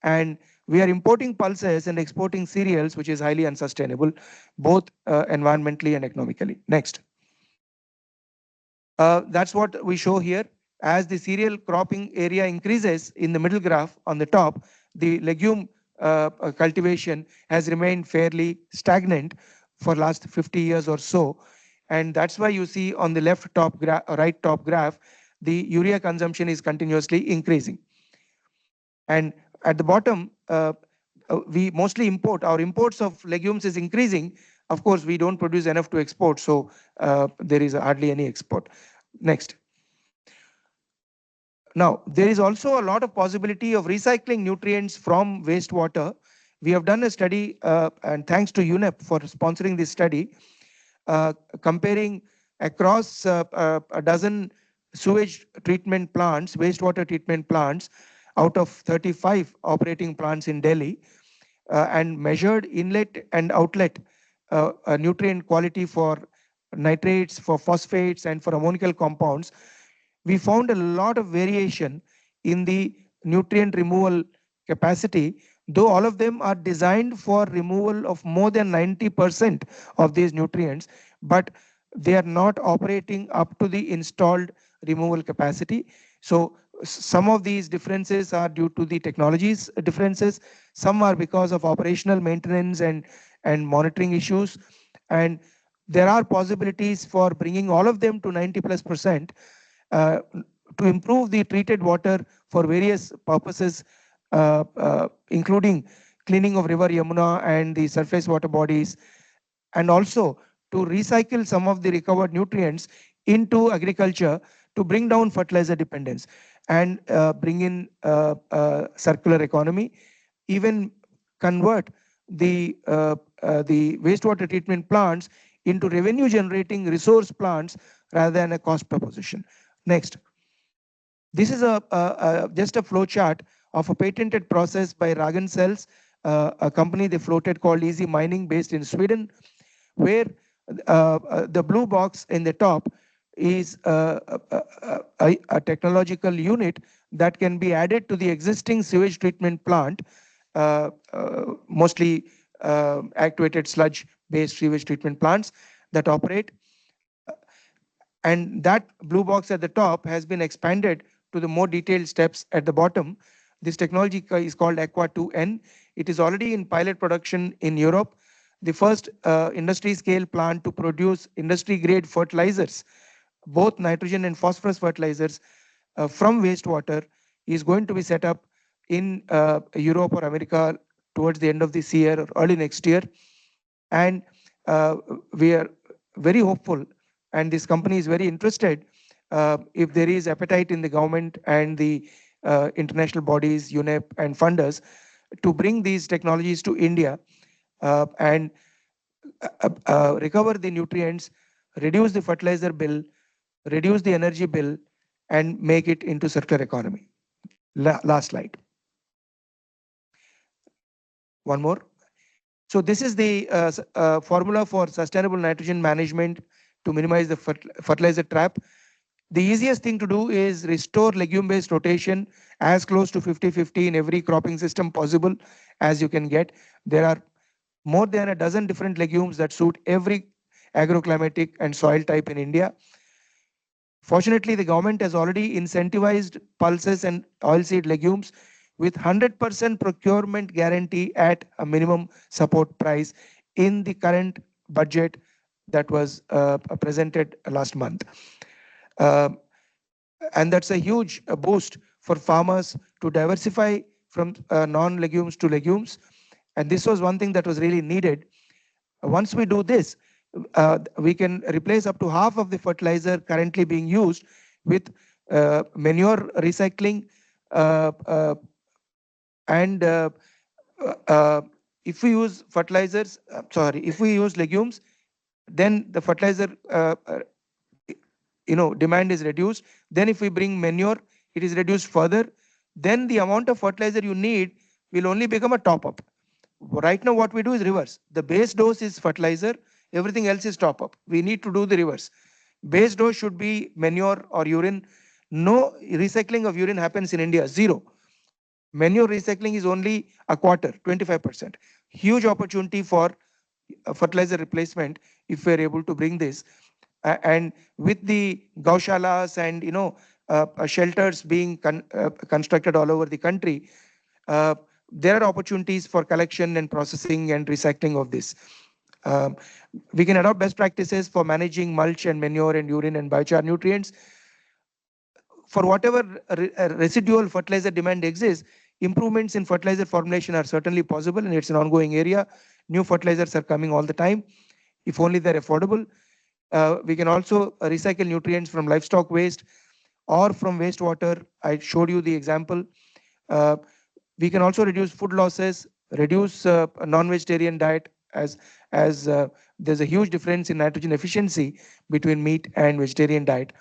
And we are importing pulses and exporting cereals, which is highly unsustainable, both environmentally and economically. Next. That's what we show here. As the cereal cropping area increases in the middle graph on the top, the legume cultivation has remained fairly stagnant for last 50 years or so. And that's why you see on the left top right top graph, the urea consumption is continuously increasing. And at the bottom, we mostly import. Our imports of legumes is increasing. Of course, we don't produce enough to export, so there is hardly any export. Next. Now, there is also a lot of possibility of recycling nutrients from wastewater. We have done a study, and thanks to UNEP for sponsoring this study, comparing across a dozen sewage treatment plants, wastewater treatment plants, out of 35 operating plants in Delhi, and measured inlet and outlet nutrient quality for nitrates, for phosphates, and for ammonical compounds. We found a lot of variation in the nutrient removal capacity, though all of them are designed for removal of more than 90% of these nutrients, but they are not operating up to the installed removal capacity. So some of these differences are due to the technologies differences. Some are because of operational maintenance and monitoring issues. And there are possibilities for bringing all of them to 90+% to improve the treated water for various purposes, including cleaning of river Yamuna and the surface water bodies, and also to recycle some of the recovered nutrients into agriculture to bring down fertilizer dependence and bring in circular economy, even convert the wastewater treatment plants into revenue generating resource plants rather than a cost proposition. Next. This is just a flow chart of a patented process by Ragan Cells, a company they floated called Easy Mining based in Sweden, where the blue box in the top is a technological unit that can be added to the existing sewage treatment plant, mostly actuated sludge-based sewage treatment plants that operate. And that blue box at the top has been expanded to the more detailed steps at the bottom. This technology is called Aqua 2N. It is already in pilot production in Europe. The first industry scale plant to produce industry grade fertilizers, both nitrogen and phosphorus fertilizers from wastewater, is going to be set up in Europe or America towards the end of this year or early next year. And we are very hopeful, and this company is very interested, if there is appetite in the government and the international bodies, UNEP and funders, to bring these technologies to India and recover the nutrients, reduce the fertilizer bill, reduce the energy bill, and make it into circular economy. Last slide. One more. So this is the formula for sustainable nitrogen management to minimize the fertilizer trap. The easiest thing to do is restore legume-based rotation as close to 50-50 in every cropping system possible as you can get. There are more than a dozen different legumes that suit every agroclimatic and soil type in India. Fortunately, the government has already incentivized pulses and oilseed legumes with 100% procurement guarantee at a minimum support price in the current budget that was presented last month. And that's a huge boost for farmers to diversify from non-legumes to legumes. And this was one thing that was really needed. Once we do this, we can replace up to half of the fertilizer currently being used with manure recycling. And if we use fertilizers, if we use legumes, then the fertilizer demand is reduced. Then if we bring manure, it is reduced further. Then the amount of fertilizer you need will only become a top up. Right now what we do is reverse. The base dose is fertilizer, everything else is top up. We need to do the reverse. Base dose should be manure or urine. No recycling of urine happens in India, zero. Manure recycling is only a quarter, 25%. Huge opportunity for fertilizer replacement if we're able to bring this. And with the gaushalas and shelters being constructed all over the country, there are opportunities for collection and processing and recycling of this. We can adopt best practices for managing mulch and manure and urine and biochar nutrients. For whatever residual fertilizer demand exists, improvements in fertilizer formulation are certainly possible, and it's an ongoing area. New fertilizers are coming all the time, if only they're affordable. We can also recycle nutrients from livestock waste or from wastewater. I showed you the example. We can also reduce food losses, reduce a non-vegetarian diet, as there's a huge difference in nitrogen efficiency between meat and vegetarian diet.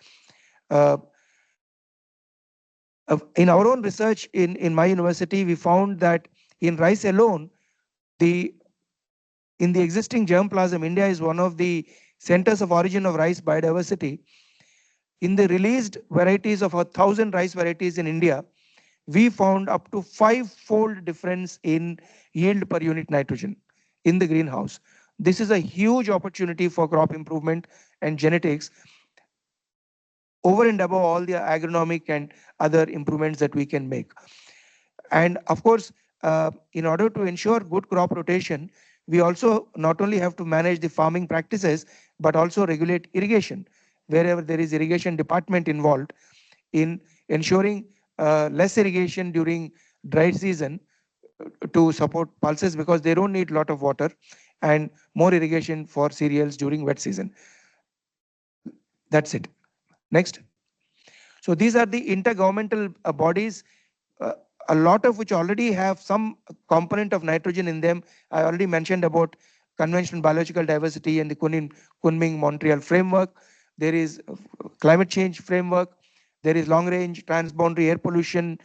In our own research in my university, we found that in rice alone, in the existing germplasm, India is one of the centers of origin of rice biodiversity. In the released varieties of 1,000 rice varieties in India, we found up to 5-fold difference in yield per unit nitrogen in the greenhouse. This is a huge opportunity for crop improvement and genetics, over and above all the agronomic and other improvements that we can make. And of course, in order to ensure good crop rotation, we also not only have to manage the farming practices, but also regulate irrigation, wherever there is irrigation department involved in ensuring less irrigation during dry season to support pulses, because they don't need a lot of water, and more irrigation for cereals during wet season. That's it. Next. So these are the intergovernmental bodies, a lot of which already have some component of nitrogen in them. I already mentioned about conventional biological diversity and the Kunming-Montreal framework. There is climate change framework. There is long-range transboundary air pollution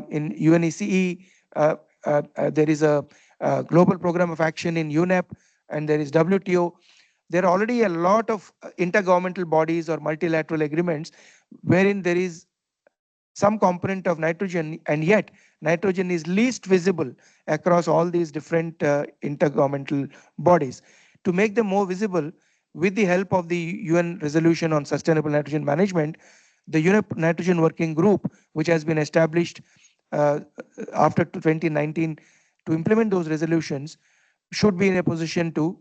in UNECE. There is a global program of action in UNEP, and there is WTO. There are already a lot of intergovernmental bodies or multilateral agreements wherein there is some component of nitrogen, and yet nitrogen is least visible across all these different intergovernmental bodies. To make them more visible, with the help of the UN resolution on sustainable nitrogen management, the UNEP Nitrogen Working Group, which has been established after 2019 to implement those resolutions, should be in a position to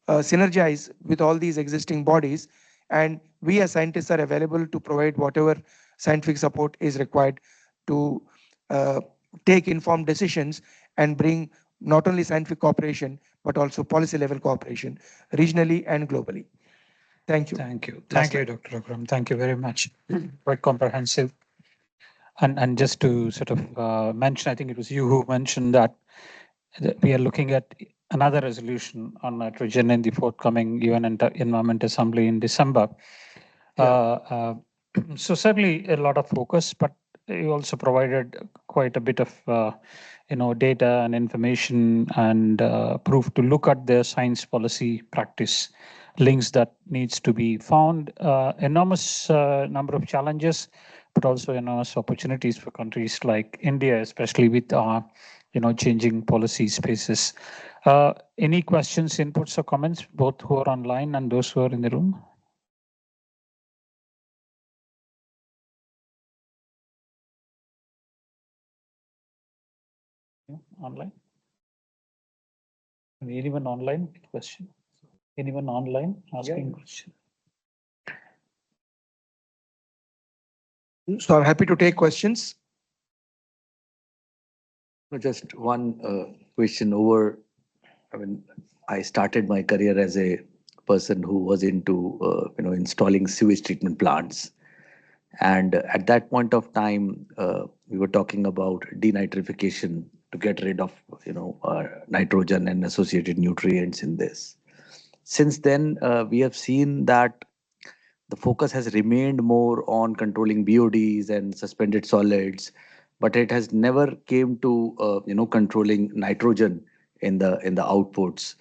synergize with all these existing bodies. And we as scientists are available to provide whatever scientific support is required to take informed decisions and bring not only scientific cooperation, but also policy level cooperation regionally and globally. Thank you. Thank you. Thank you, Dr. Akram. Thank you very much. Quite comprehensive. And just to sort of mention, I think it was you who mentioned that we are looking at another resolution on nitrogen in the forthcoming UN Environment Assembly in December. So certainly a lot of focus, but you also provided quite a bit of data and information and proof to look at the science policy practice links that needs to be found. Enormous number of challenges, but also enormous opportunities for countries like India, especially with changing policy spaces. Any questions, inputs, or comments, both who are online and those who are in the room? Online? Anyone online? Question? Anyone online asking question? So I'm happy to take questions. Just one question over. I mean, I started my career as a person who was into installing sewage treatment plants, and at that point of time, we were talking about denitrification to get rid of nitrogen and associated nutrients in this. Since then, we have seen that the focus has remained more on controlling BODs and suspended solids, but it has never came to controlling nitrogen in the outputs.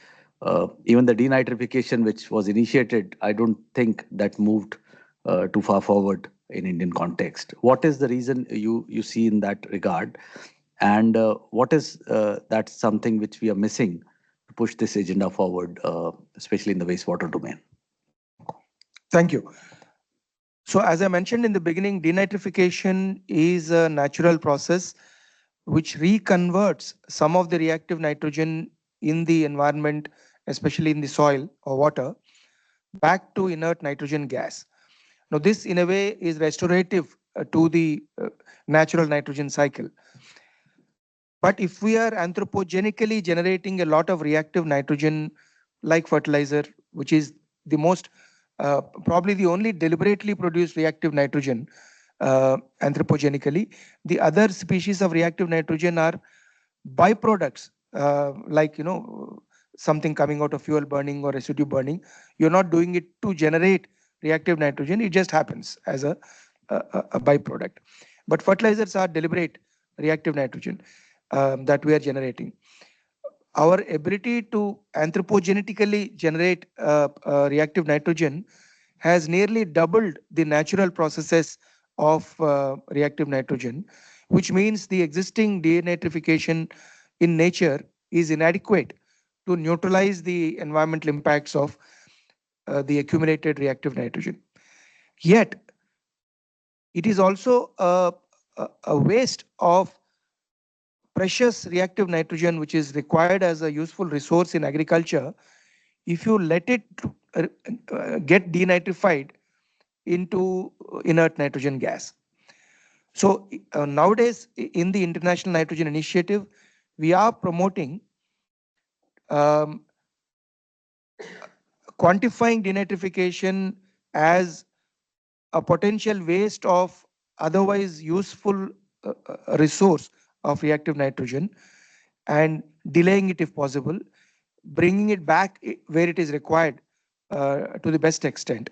Even the denitrification, which was initiated, I don't think that moved too far forward in Indian context. What is the reason you see in that regard, and what is that something which we are missing to push this agenda forward, especially in the wastewater domain? Thank you. So as I mentioned in the beginning, denitrification is a natural process which reconverts some of the reactive nitrogen in the environment, especially in the soil or water, back to inert nitrogen gas. Now, this in a way is restorative to the natural nitrogen cycle. But if we are anthropogenically generating a lot of reactive nitrogen like fertilizer, which is the most probably the only deliberately produced reactive nitrogen anthropogenically. The other species of reactive nitrogen are byproducts, like something coming out of fuel burning or residue burning. You're not doing it to generate reactive nitrogen; it just happens as a byproduct. But fertilizers are deliberate reactive nitrogen that we are generating. Our ability to anthropogenetically generate reactive nitrogen has nearly doubled the natural processes of reactive nitrogen, which means the existing denitrification in nature is inadequate to neutralize the environmental impacts of the accumulated reactive nitrogen. Yet, it is also a waste of precious reactive nitrogen, which is required as a useful resource in agriculture, if you let it get denitrified into inert nitrogen gas. So nowadays, in the International Nitrogen Initiative, we are promoting quantifying denitrification as a potential waste of otherwise useful resource of reactive nitrogen and delaying it if possible, bringing it back where it is required to the best extent.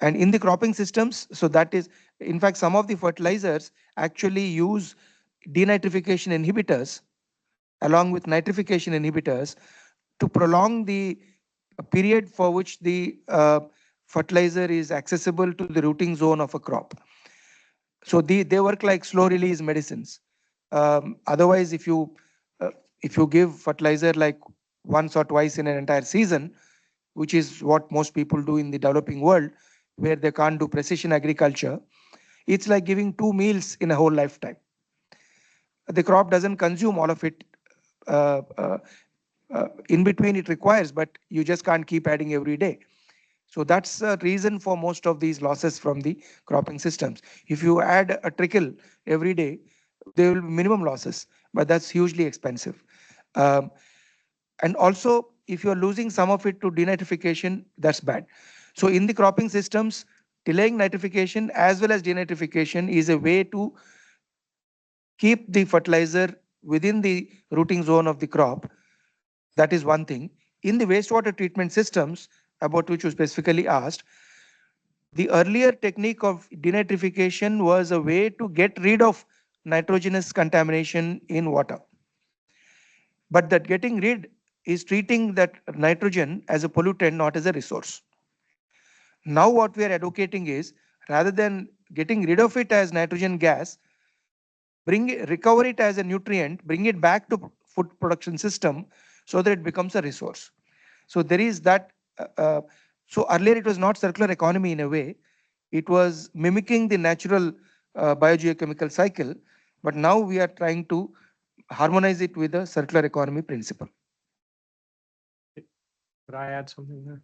And in the cropping systems, so that is, in fact, some of the fertilizers actually use denitrification inhibitors along with nitrification inhibitors to prolong the period for which the fertilizer is accessible to the rooting zone of a crop. So they work like slow release medicines. Otherwise, if you give fertilizer like once or twice in an entire season, which is what most people do in the developing world, where they can't do precision agriculture, it's like giving 2 meals in a whole lifetime. The crop doesn't consume all of it uh, uh, in between it requires, but you just can't keep adding every day. So that's the reason for most of these losses from the cropping systems. If you add a trickle every day, there will be minimum losses, but that's hugely expensive. Um, and also, if you're losing some of it to denitrification, that's bad. So in the cropping systems, delaying nitrification as well as denitrification is a way to keep the fertilizer within the rooting zone of the crop. That is one thing. In the wastewater treatment systems, about which you specifically asked, the earlier technique of denitrification was a way to get rid of nitrogenous contamination in water. But that getting rid is treating that nitrogen as a pollutant, not as a resource. Now what we are advocating is, rather than getting rid of it as nitrogen gas, recover it as a nutrient, bring it back to food production system so that it becomes a resource. So there is that. So earlier it was not circular economy in a way, it was mimicking the natural biogeochemical cycle, but now we are trying to harmonize it with the circular economy principle. Could I add something there?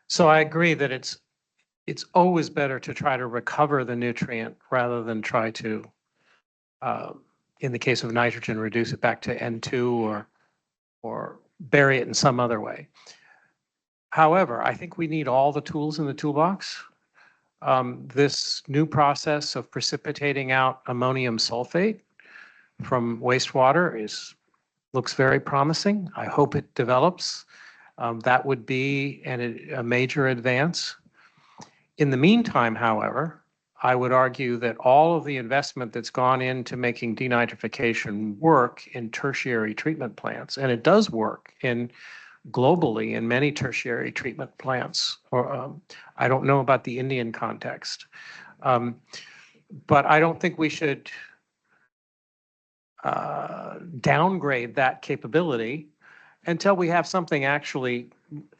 So I agree that it's always better to try to recover the nutrient rather than try to, in the case of nitrogen, reduce it back to N2 or bury it in some other way. However, I think we need all the tools in the toolbox. This new process of precipitating out ammonium sulfate from wastewater looks very promising. I hope it develops. That would be a major advance. In the meantime, however, I would argue that all of the investment that's gone into making denitrification work in tertiary treatment plants, and it does work globally in many tertiary treatment plants, or I don't know about the Indian context, but I don't think we should downgrade that capability until we have something actually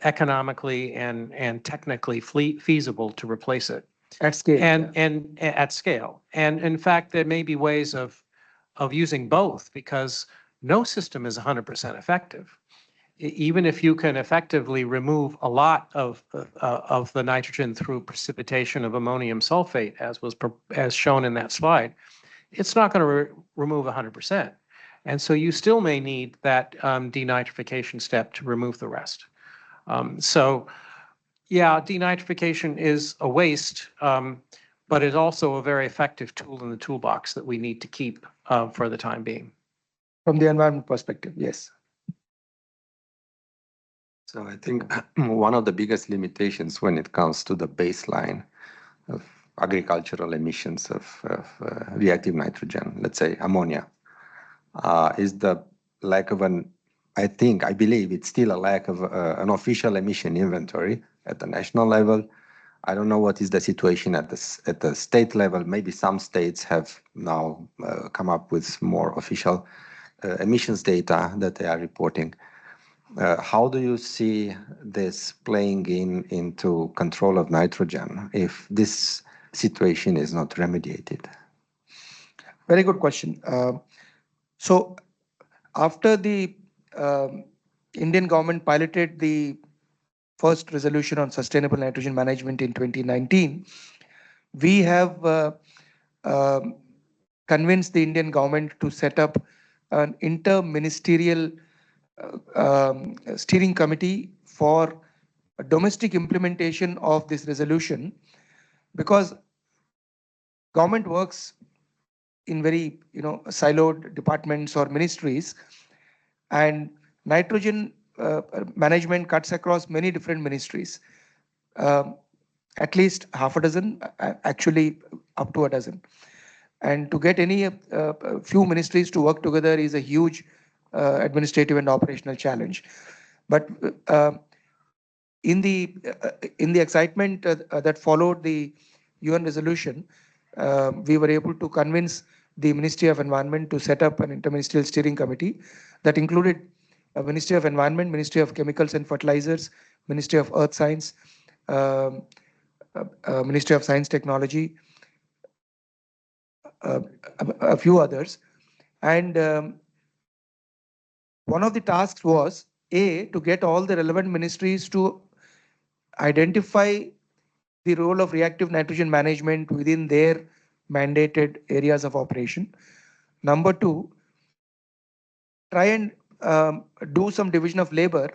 economically and technically feasible to replace it. At scale. And at scale. And in fact, there may be ways of using both, because no system is 100% effective. Even if you can effectively remove a lot of the nitrogen through precipitation of ammonium sulfate, as shown in that slide, it's not going to remove 100%. And so you still may need that denitrification step to remove the rest. So yeah, denitrification is a waste, but it's also a very effective tool in the toolbox that we need to keep for the time being. From the environment perspective, yes. So I think one of the biggest limitations when it comes to the baseline of agricultural emissions of reactive nitrogen, let's say ammonia, is the lack of I believe it's still a lack of an official emission inventory at the national level. I don't know what is the situation at the state level. Maybe some states have now come up with more official emissions data that they are reporting. How do you see this playing into control of nitrogen if this situation is not remediated? Very good question. So after the Indian government piloted the first resolution on sustainable nitrogen management in 2019, we have convinced the Indian government to set up an inter-ministerial steering committee for domestic implementation of this resolution, because government works in very siloed departments or ministries, and nitrogen management cuts across many different ministries, at least half a dozen, actually up to a dozen. And to get any few ministries to work together is a huge administrative and operational challenge. But in the excitement that followed the UN resolution, we were able to convince the Ministry of Environment to set up an interministerial steering committee that included Ministry of Environment, Ministry of Chemicals and Fertilizers, Ministry of Earth Science, um, Ministry of Science Technology, uh, a few others. And one of the tasks was to get all the relevant ministries to identify the role of reactive nitrogen management within their mandated areas of operation. Number two, try and do some division of labor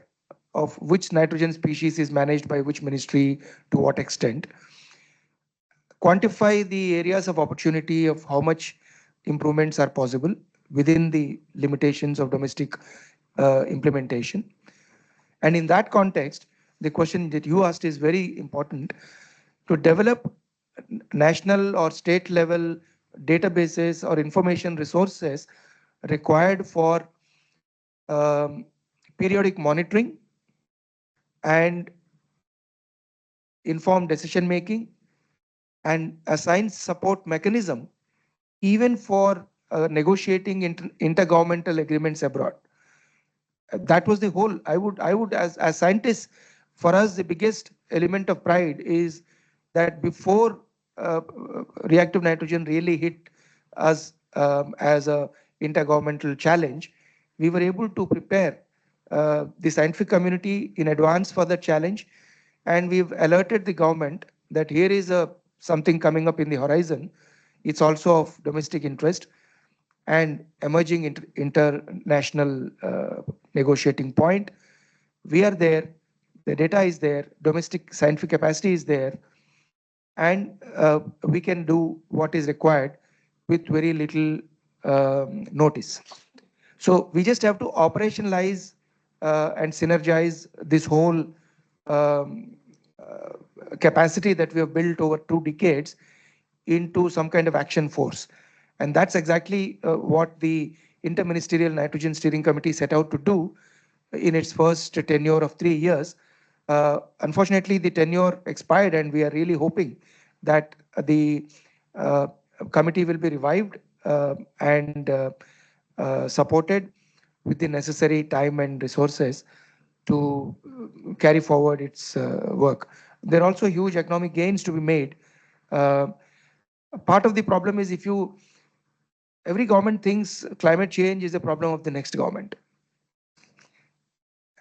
of which nitrogen species is managed by which ministry to what extent. Quantify the areas of opportunity of how much improvements are possible within the limitations of domestic implementation. And in that context, the question that you asked is very important to develop national or state level databases or information resources required for um, periodic monitoring and informed decision making and assign support mechanism even for negotiating intergovernmental agreements abroad. That was the whole. I would as scientists, for us the biggest element of pride is that before reactive nitrogen really hit us as a intergovernmental challenge, we were able to prepare the scientific community in advance for the challenge, and we've alerted the government that here is a something coming up in the horizon. It's also of domestic interest and emerging international negotiating point. We are there, the data is there, domestic scientific capacity is there, and we can do what is required with very little notice. So we just have to operationalize and synergize this whole um, capacity that we have built over 2 decades into some kind of action force. And that's exactly what the Interministerial Nitrogen Steering Committee set out to do in its first tenure of 3 years. Unfortunately, the tenure expired, and we are really hoping that the committee will be revived and supported with the necessary time and resources to carry forward its work. There are also huge economic gains to be made. Uh, Part of the problem is if you every government thinks climate change is a problem of the next government.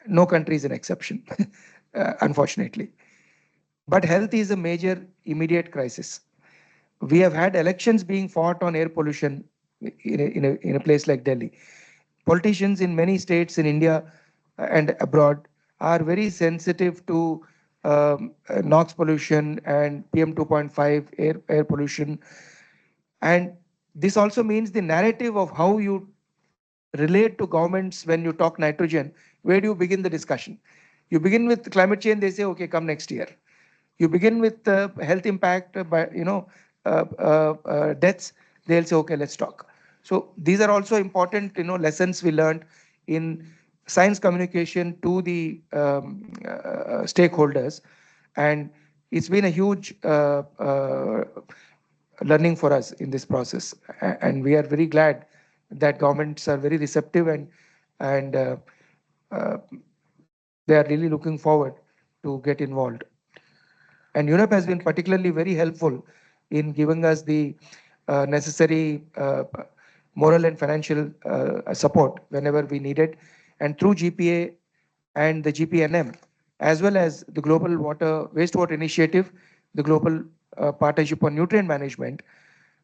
No country is an exception, unfortunately. But health is a major immediate crisis. We have had elections being fought on air pollution in a place like Delhi. Politicians in many states in India and abroad are very sensitive to NOx pollution and PM 2.5 air pollution. And this also means the narrative of how you relate to governments when you talk nitrogen. Where do you begin the discussion? You begin with climate change, they say, okay, come next year. You begin with health impact by deaths, they'll say, okay, let's talk. So these are also important lessons we learned in science communication to the stakeholders, and it's been a huge learning for us in this process. And we are very glad that governments are very receptive and uh, they are really looking forward to get involved. And UNEP has been particularly very helpful in giving us the necessary moral and financial support whenever we need it. And through GPA and the GPNM, as well as the Global Wastewater Initiative, the Global Partnership on Nutrient Management,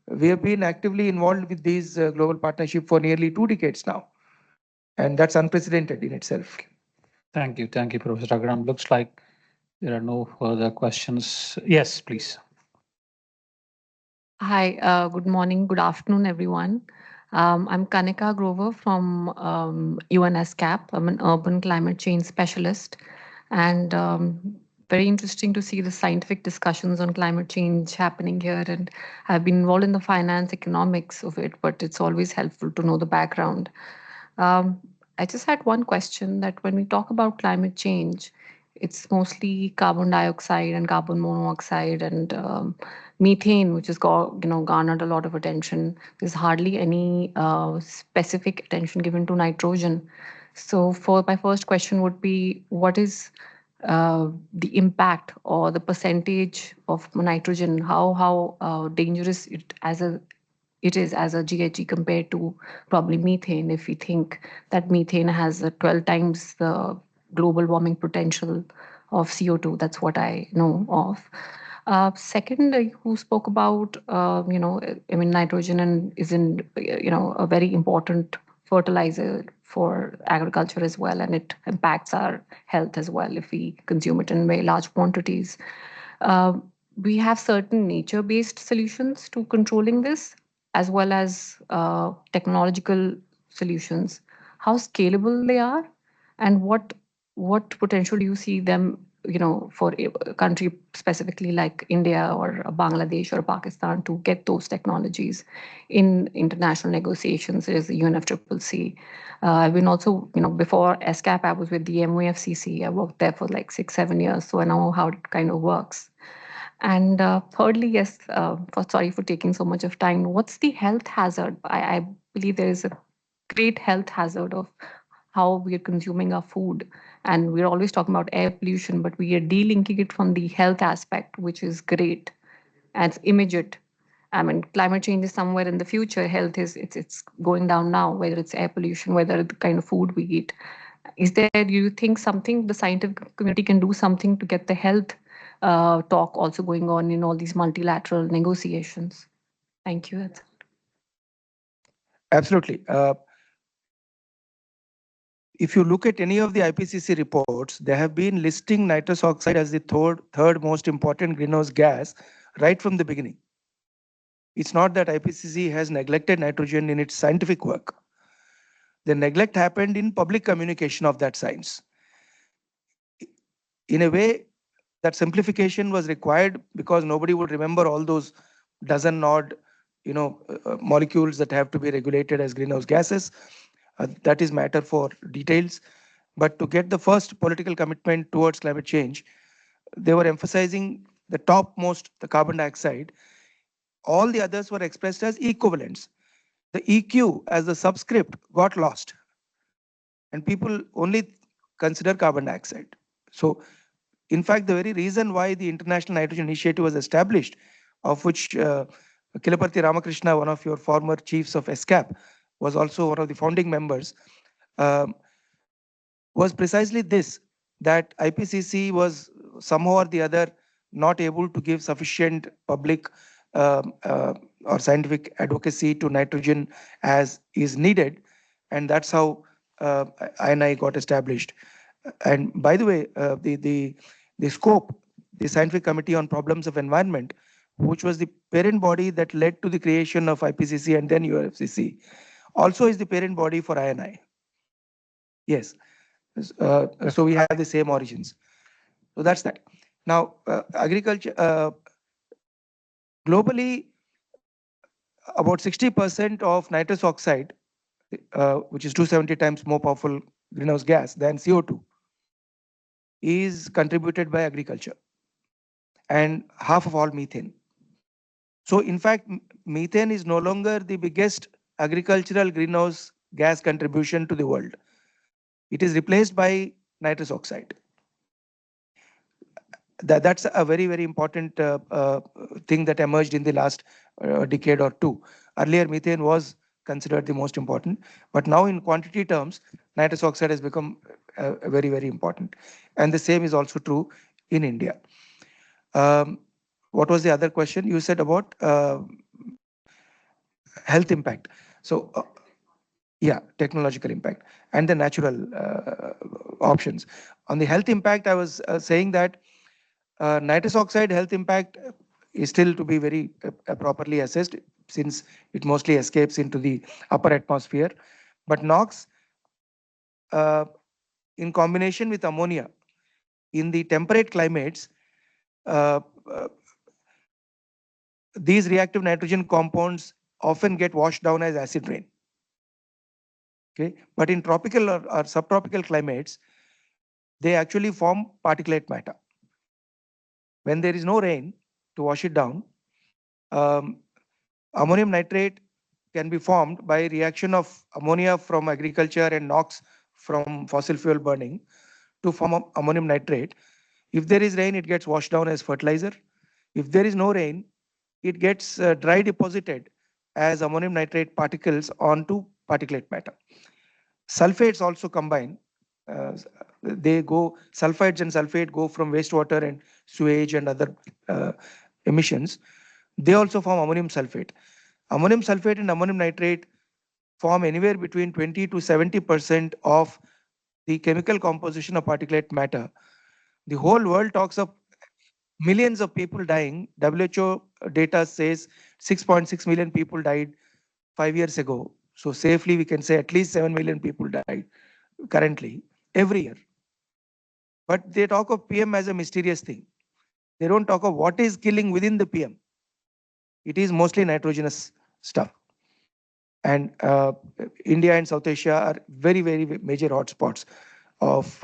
we have been actively involved with these global partnership for nearly 2 decades now. And that's unprecedented in itself. Thank you. Thank you, Professor Agram. Looks like there are no further questions. Yes, please. Hi, good morning, good afternoon, everyone. I'm Kanika Grover from UNSCAP. I'm an urban climate change specialist, and very interesting to see the scientific discussions on climate change happening here. And I've been involved in the finance economics of it, but it's always helpful to know the background. I just had one question that when we talk about climate change, it's mostly carbon dioxide and carbon monoxide and methane, which has garnered a lot of attention. There's hardly any specific attention given to nitrogen. So, for my first question would be, what is the impact or the percentage of nitrogen? How dangerous it is as a GHG compared to probably methane, if we think that methane has 12 times the global warming potential of CO2. That's what I know of. Second, you spoke about, I mean, nitrogen and is in, a very important fertilizer for agriculture as well, and it impacts our health as well if we consume it in very large quantities. Uh, we have certain nature-based solutions to controlling this, as well as technological solutions. How scalable they are, and what potential do you see them, for a country specifically like India or Bangladesh or Pakistan to get those technologies in international negotiations? There's the UNFCCC. I've been also, before SCAP, I was with the MOFCC. I worked there for like 6-7 years, so I know how it kind of works. And thirdly, yes, sorry for taking so much of time. What's the health hazard? I believe there is a great health hazard of how we are consuming our food. And we're always talking about air pollution, but we are delinking it from the health aspect, which is great. And it's immediate. I mean, climate change is somewhere in the future. Health is it's going down now, whether it's air pollution, whether the kind of food we eat. Is there, do you think something the scientific community can do something to get the health talk also going on in all these multilateral negotiations? Thank you. Absolutely. If you look at any of the IPCC reports, they have been listing nitrous oxide as the third most important greenhouse gas right from the beginning. It's not that IPCC has neglected nitrogen in its scientific work. The neglect happened in public communication of that science. In a way, that simplification was required because nobody would remember all those dozen odd, molecules that have to be regulated as greenhouse gases. That is matter for details. But to get the first political commitment towards climate change, they were emphasizing the topmost, the carbon dioxide. All the others were expressed as equivalents. The EQ as the subscript got lost. And people only consider carbon dioxide. So, in fact, the very reason why the International Nitrogen Initiative was established, of which Kilaparti Ramakrishna, one of your former chiefs of SCAP, was also one of the founding members, was precisely this, that IPCC was somehow or the other not able to give sufficient public or scientific advocacy to nitrogen as is needed. And that's how INI got established. And by the way, the scope, the Scientific Committee on Problems of Environment, which was the parent body that led to the creation of IPCC and then UNFCCC, also is the parent body for INI. Yes. So we have the same origins. So that's that. Now, agriculture, globally, about 60% of nitrous oxide, which is 270 times more powerful greenhouse gas than CO2, is contributed by agriculture, and half of all methane. So in fact, methane is no longer the biggest agricultural greenhouse gas contribution to the world. It is replaced by nitrous oxide. That's a very, very important thing that emerged in the last decade or two. Earlier, methane was considered the most important, but now in quantity terms, nitrous oxide has become very, very important. And the same is also true in India. What was the other question you said about health impact? So, yeah, technological impact and the natural options. On the health impact, I was saying that nitrous oxide health impact is still to be very properly assessed, since it mostly escapes into the upper atmosphere. But NOx, in combination with ammonia, in the temperate climates, these reactive nitrogen compounds often get washed down as acid rain. Okay, but in tropical or subtropical climates, they actually form particulate matter. When there is no rain to wash it down, ammonium nitrate can be formed by reaction of ammonia from agriculture and NOx from fossil fuel burning to form ammonium nitrate. If there is rain, it gets washed down as fertilizer. If there is no rain, it gets dry deposited as ammonium nitrate particles onto particulate matter. Sulfates also combine. Sulfides and sulfate go from wastewater and sewage and other emissions. They also form ammonium sulfate. Ammonium sulfate and ammonium nitrate form anywhere between 20 to 70% of the chemical composition of particulate matter. The whole world talks of millions of people dying. WHO data says 6.6 million people died 5 years ago. So safely we can say at least 7 million people died currently every year. But they talk of PM as a mysterious thing. They don't talk of what is killing within the PM. It is mostly nitrogenous stuff. And India and South Asia are very, very major hotspots of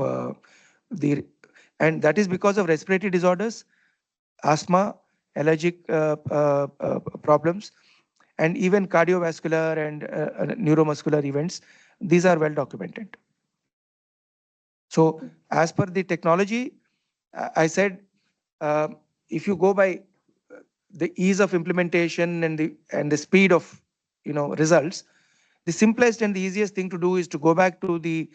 and that is because of respiratory disorders, asthma, allergic problems, and even cardiovascular and neuromuscular events. These are well documented. So as per the technology, I said, if you go by the ease of implementation and the speed of results, the simplest and the easiest thing to do is to go back to the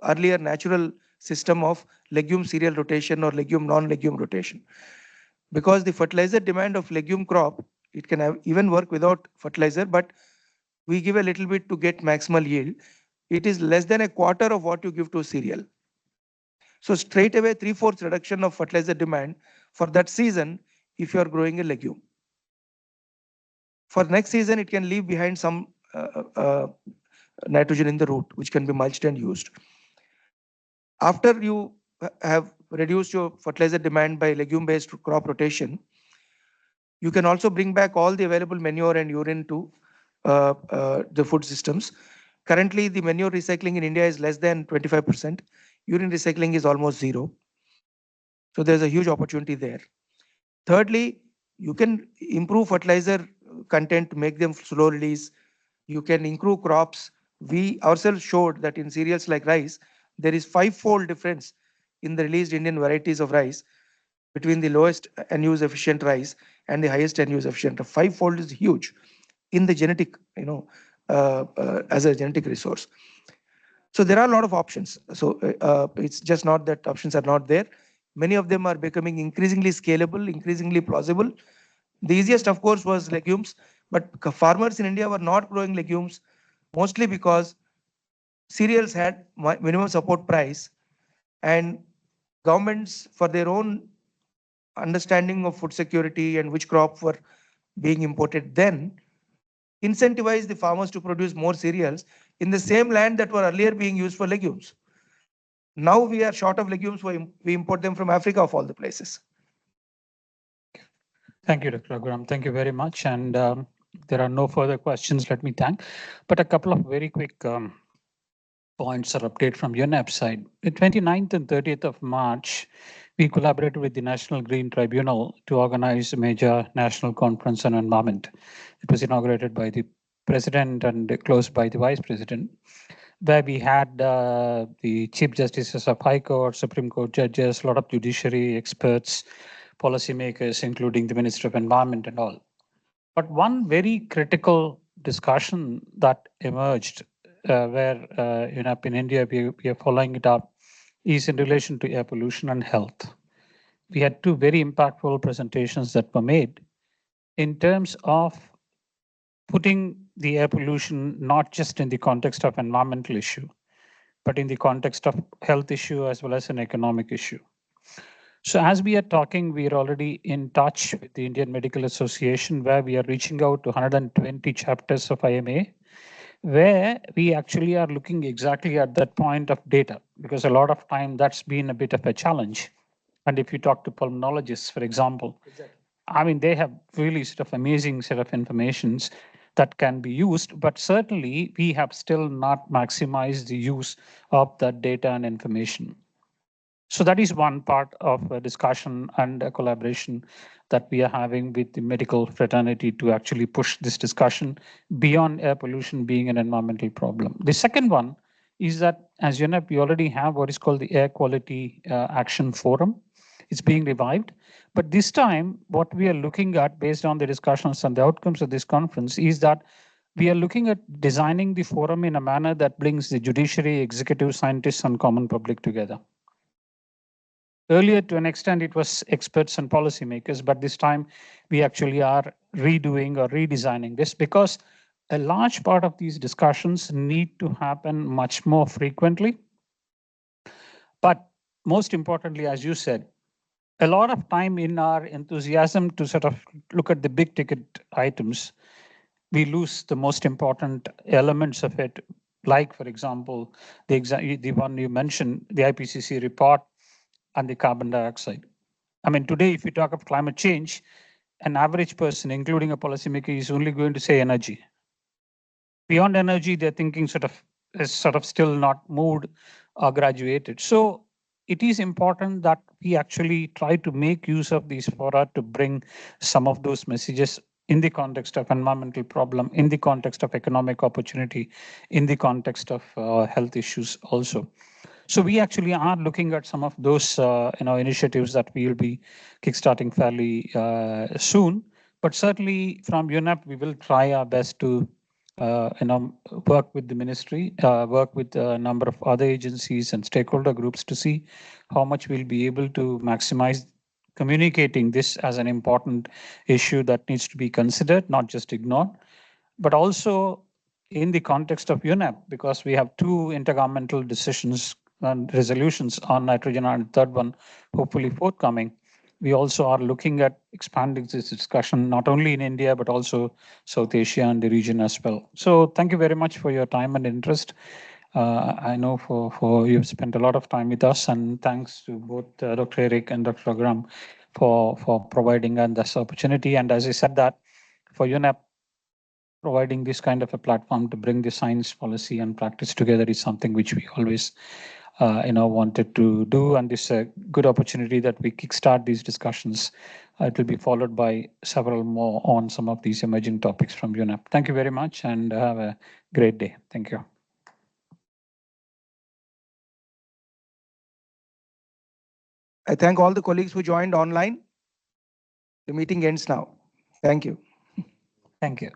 earlier natural system of legume cereal rotation or legume non-legume rotation. Because the fertilizer demand of legume crop, it can even work without fertilizer, but we give a little bit to get maximal yield. It is less than a quarter of what you give to cereal. So straight away 3/4 reduction of fertilizer demand for that season if you are growing a legume. For next season, it can leave behind some nitrogen in the root, which can be mulched and used. After you have reduced your fertilizer demand by legume-based crop rotation, you can also bring back all the available manure and urine to the food systems. Currently, the manure recycling in India is less than 25%. Urine recycling is almost zero. So there's a huge opportunity there. Thirdly, you can improve fertilizer content to make them slow release. You can improve crops. We ourselves showed that in cereals like rice, there is 5-fold difference in the released Indian varieties of rice between the lowest N-use efficient rice and the highest N-use efficient. 5-fold is huge in the genetic, as a genetic resource. So there are a lot of options. So it's just not that options are not there. Many of them are becoming increasingly scalable, increasingly plausible. The easiest, of course, was legumes, but farmers in India were not growing legumes, mostly because cereals had minimum support price, and governments, for their own understanding of food security and which crops were being imported then, incentivized the farmers to produce more cereals in the same land that were earlier being used for legumes. Now we are short of legumes, we import them from Africa of all the places. Thank you, Dr. Raghuram. Thank you very much. And there are no further questions. Let me thank. But a couple of very quick points or update from UNEP side. The 29th and 30th of March, we collaborated with the National Green Tribunal to organize a major national conference on environment. It was inaugurated by the President and closed by the Vice President, where we had the Chief Justices of High Court, Supreme Court judges, a lot of judiciary experts, policymakers, including the Minister of Environment and all. But one very critical discussion that emerged where UNEP in India, we are following it up, is in relation to air pollution and health. We had two very impactful presentations that were made in terms of putting the air pollution not just in the context of environmental issue, but in the context of health issue as well as an economic issue. So as we are talking, we are already in touch with the Indian Medical Association, where we are reaching out to 120 chapters of IMA, where we actually are looking exactly at that point of data, because a lot of time that's been a bit of a challenge. And if you talk to pulmonologists, for example, I mean, they have really sort of amazing set of informations that can be used, but certainly we have still not maximized the use of that data and information. So that is one part of a discussion and a collaboration that we are having with the medical fraternity to actually push this discussion beyond air pollution being an environmental problem. The second one is that, as UNEP, we already have what is called the Air Quality Action Forum. It's being revived. But this time, what we are looking at, based on the discussions and the outcomes of this conference, is that we are looking at designing the forum in a manner that brings the judiciary, executive, scientists, and common public together. Earlier, to an extent, it was experts and policymakers, but this time we actually are redoing or redesigning this because a large part of these discussions need to happen much more frequently. But most importantly, as you said, a lot of time in our enthusiasm to sort of look at the big ticket items, we lose the most important elements of it. Like, for example, the one you mentioned, the IPCC report and the carbon dioxide. I mean, today, if you talk of climate change, an average person, including a policymaker, is only going to say energy. Beyond energy, they're thinking is still not moved or graduated. So it is important that we actually try to make use of these fora to bring some of those messages in the context of environmental problem, in the context of economic opportunity, in the context of health issues also. So we actually are looking at some of those initiatives that we will be kickstarting fairly soon. But certainly from UNEP, we will try our best to work with the ministry, work with a number of other agencies and stakeholder groups to see how much we'll be able to maximize communicating this as an important issue that needs to be considered, not just ignored, but also in the context of UNEP, because we have two intergovernmental decisions and resolutions on nitrogen, and third one hopefully forthcoming. We also are looking at expanding this discussion not only in India but also South Asia and the region as well. So thank you very much for your time and interest. I know for you've spent a lot of time with us, and thanks to both Dr. Eric and Dr. Agram for providing us this opportunity. And as I said that for UNEP, providing this kind of a platform to bring the science, policy, and practice together is something which we always wanted to do, and this is a good opportunity that we kickstart these discussions. It will be followed by several more on some of these emerging topics from UNEP. Thank you very much, and have a great day. Thank you. I thank all the colleagues who joined online. The meeting ends now. Thank you. Thank you.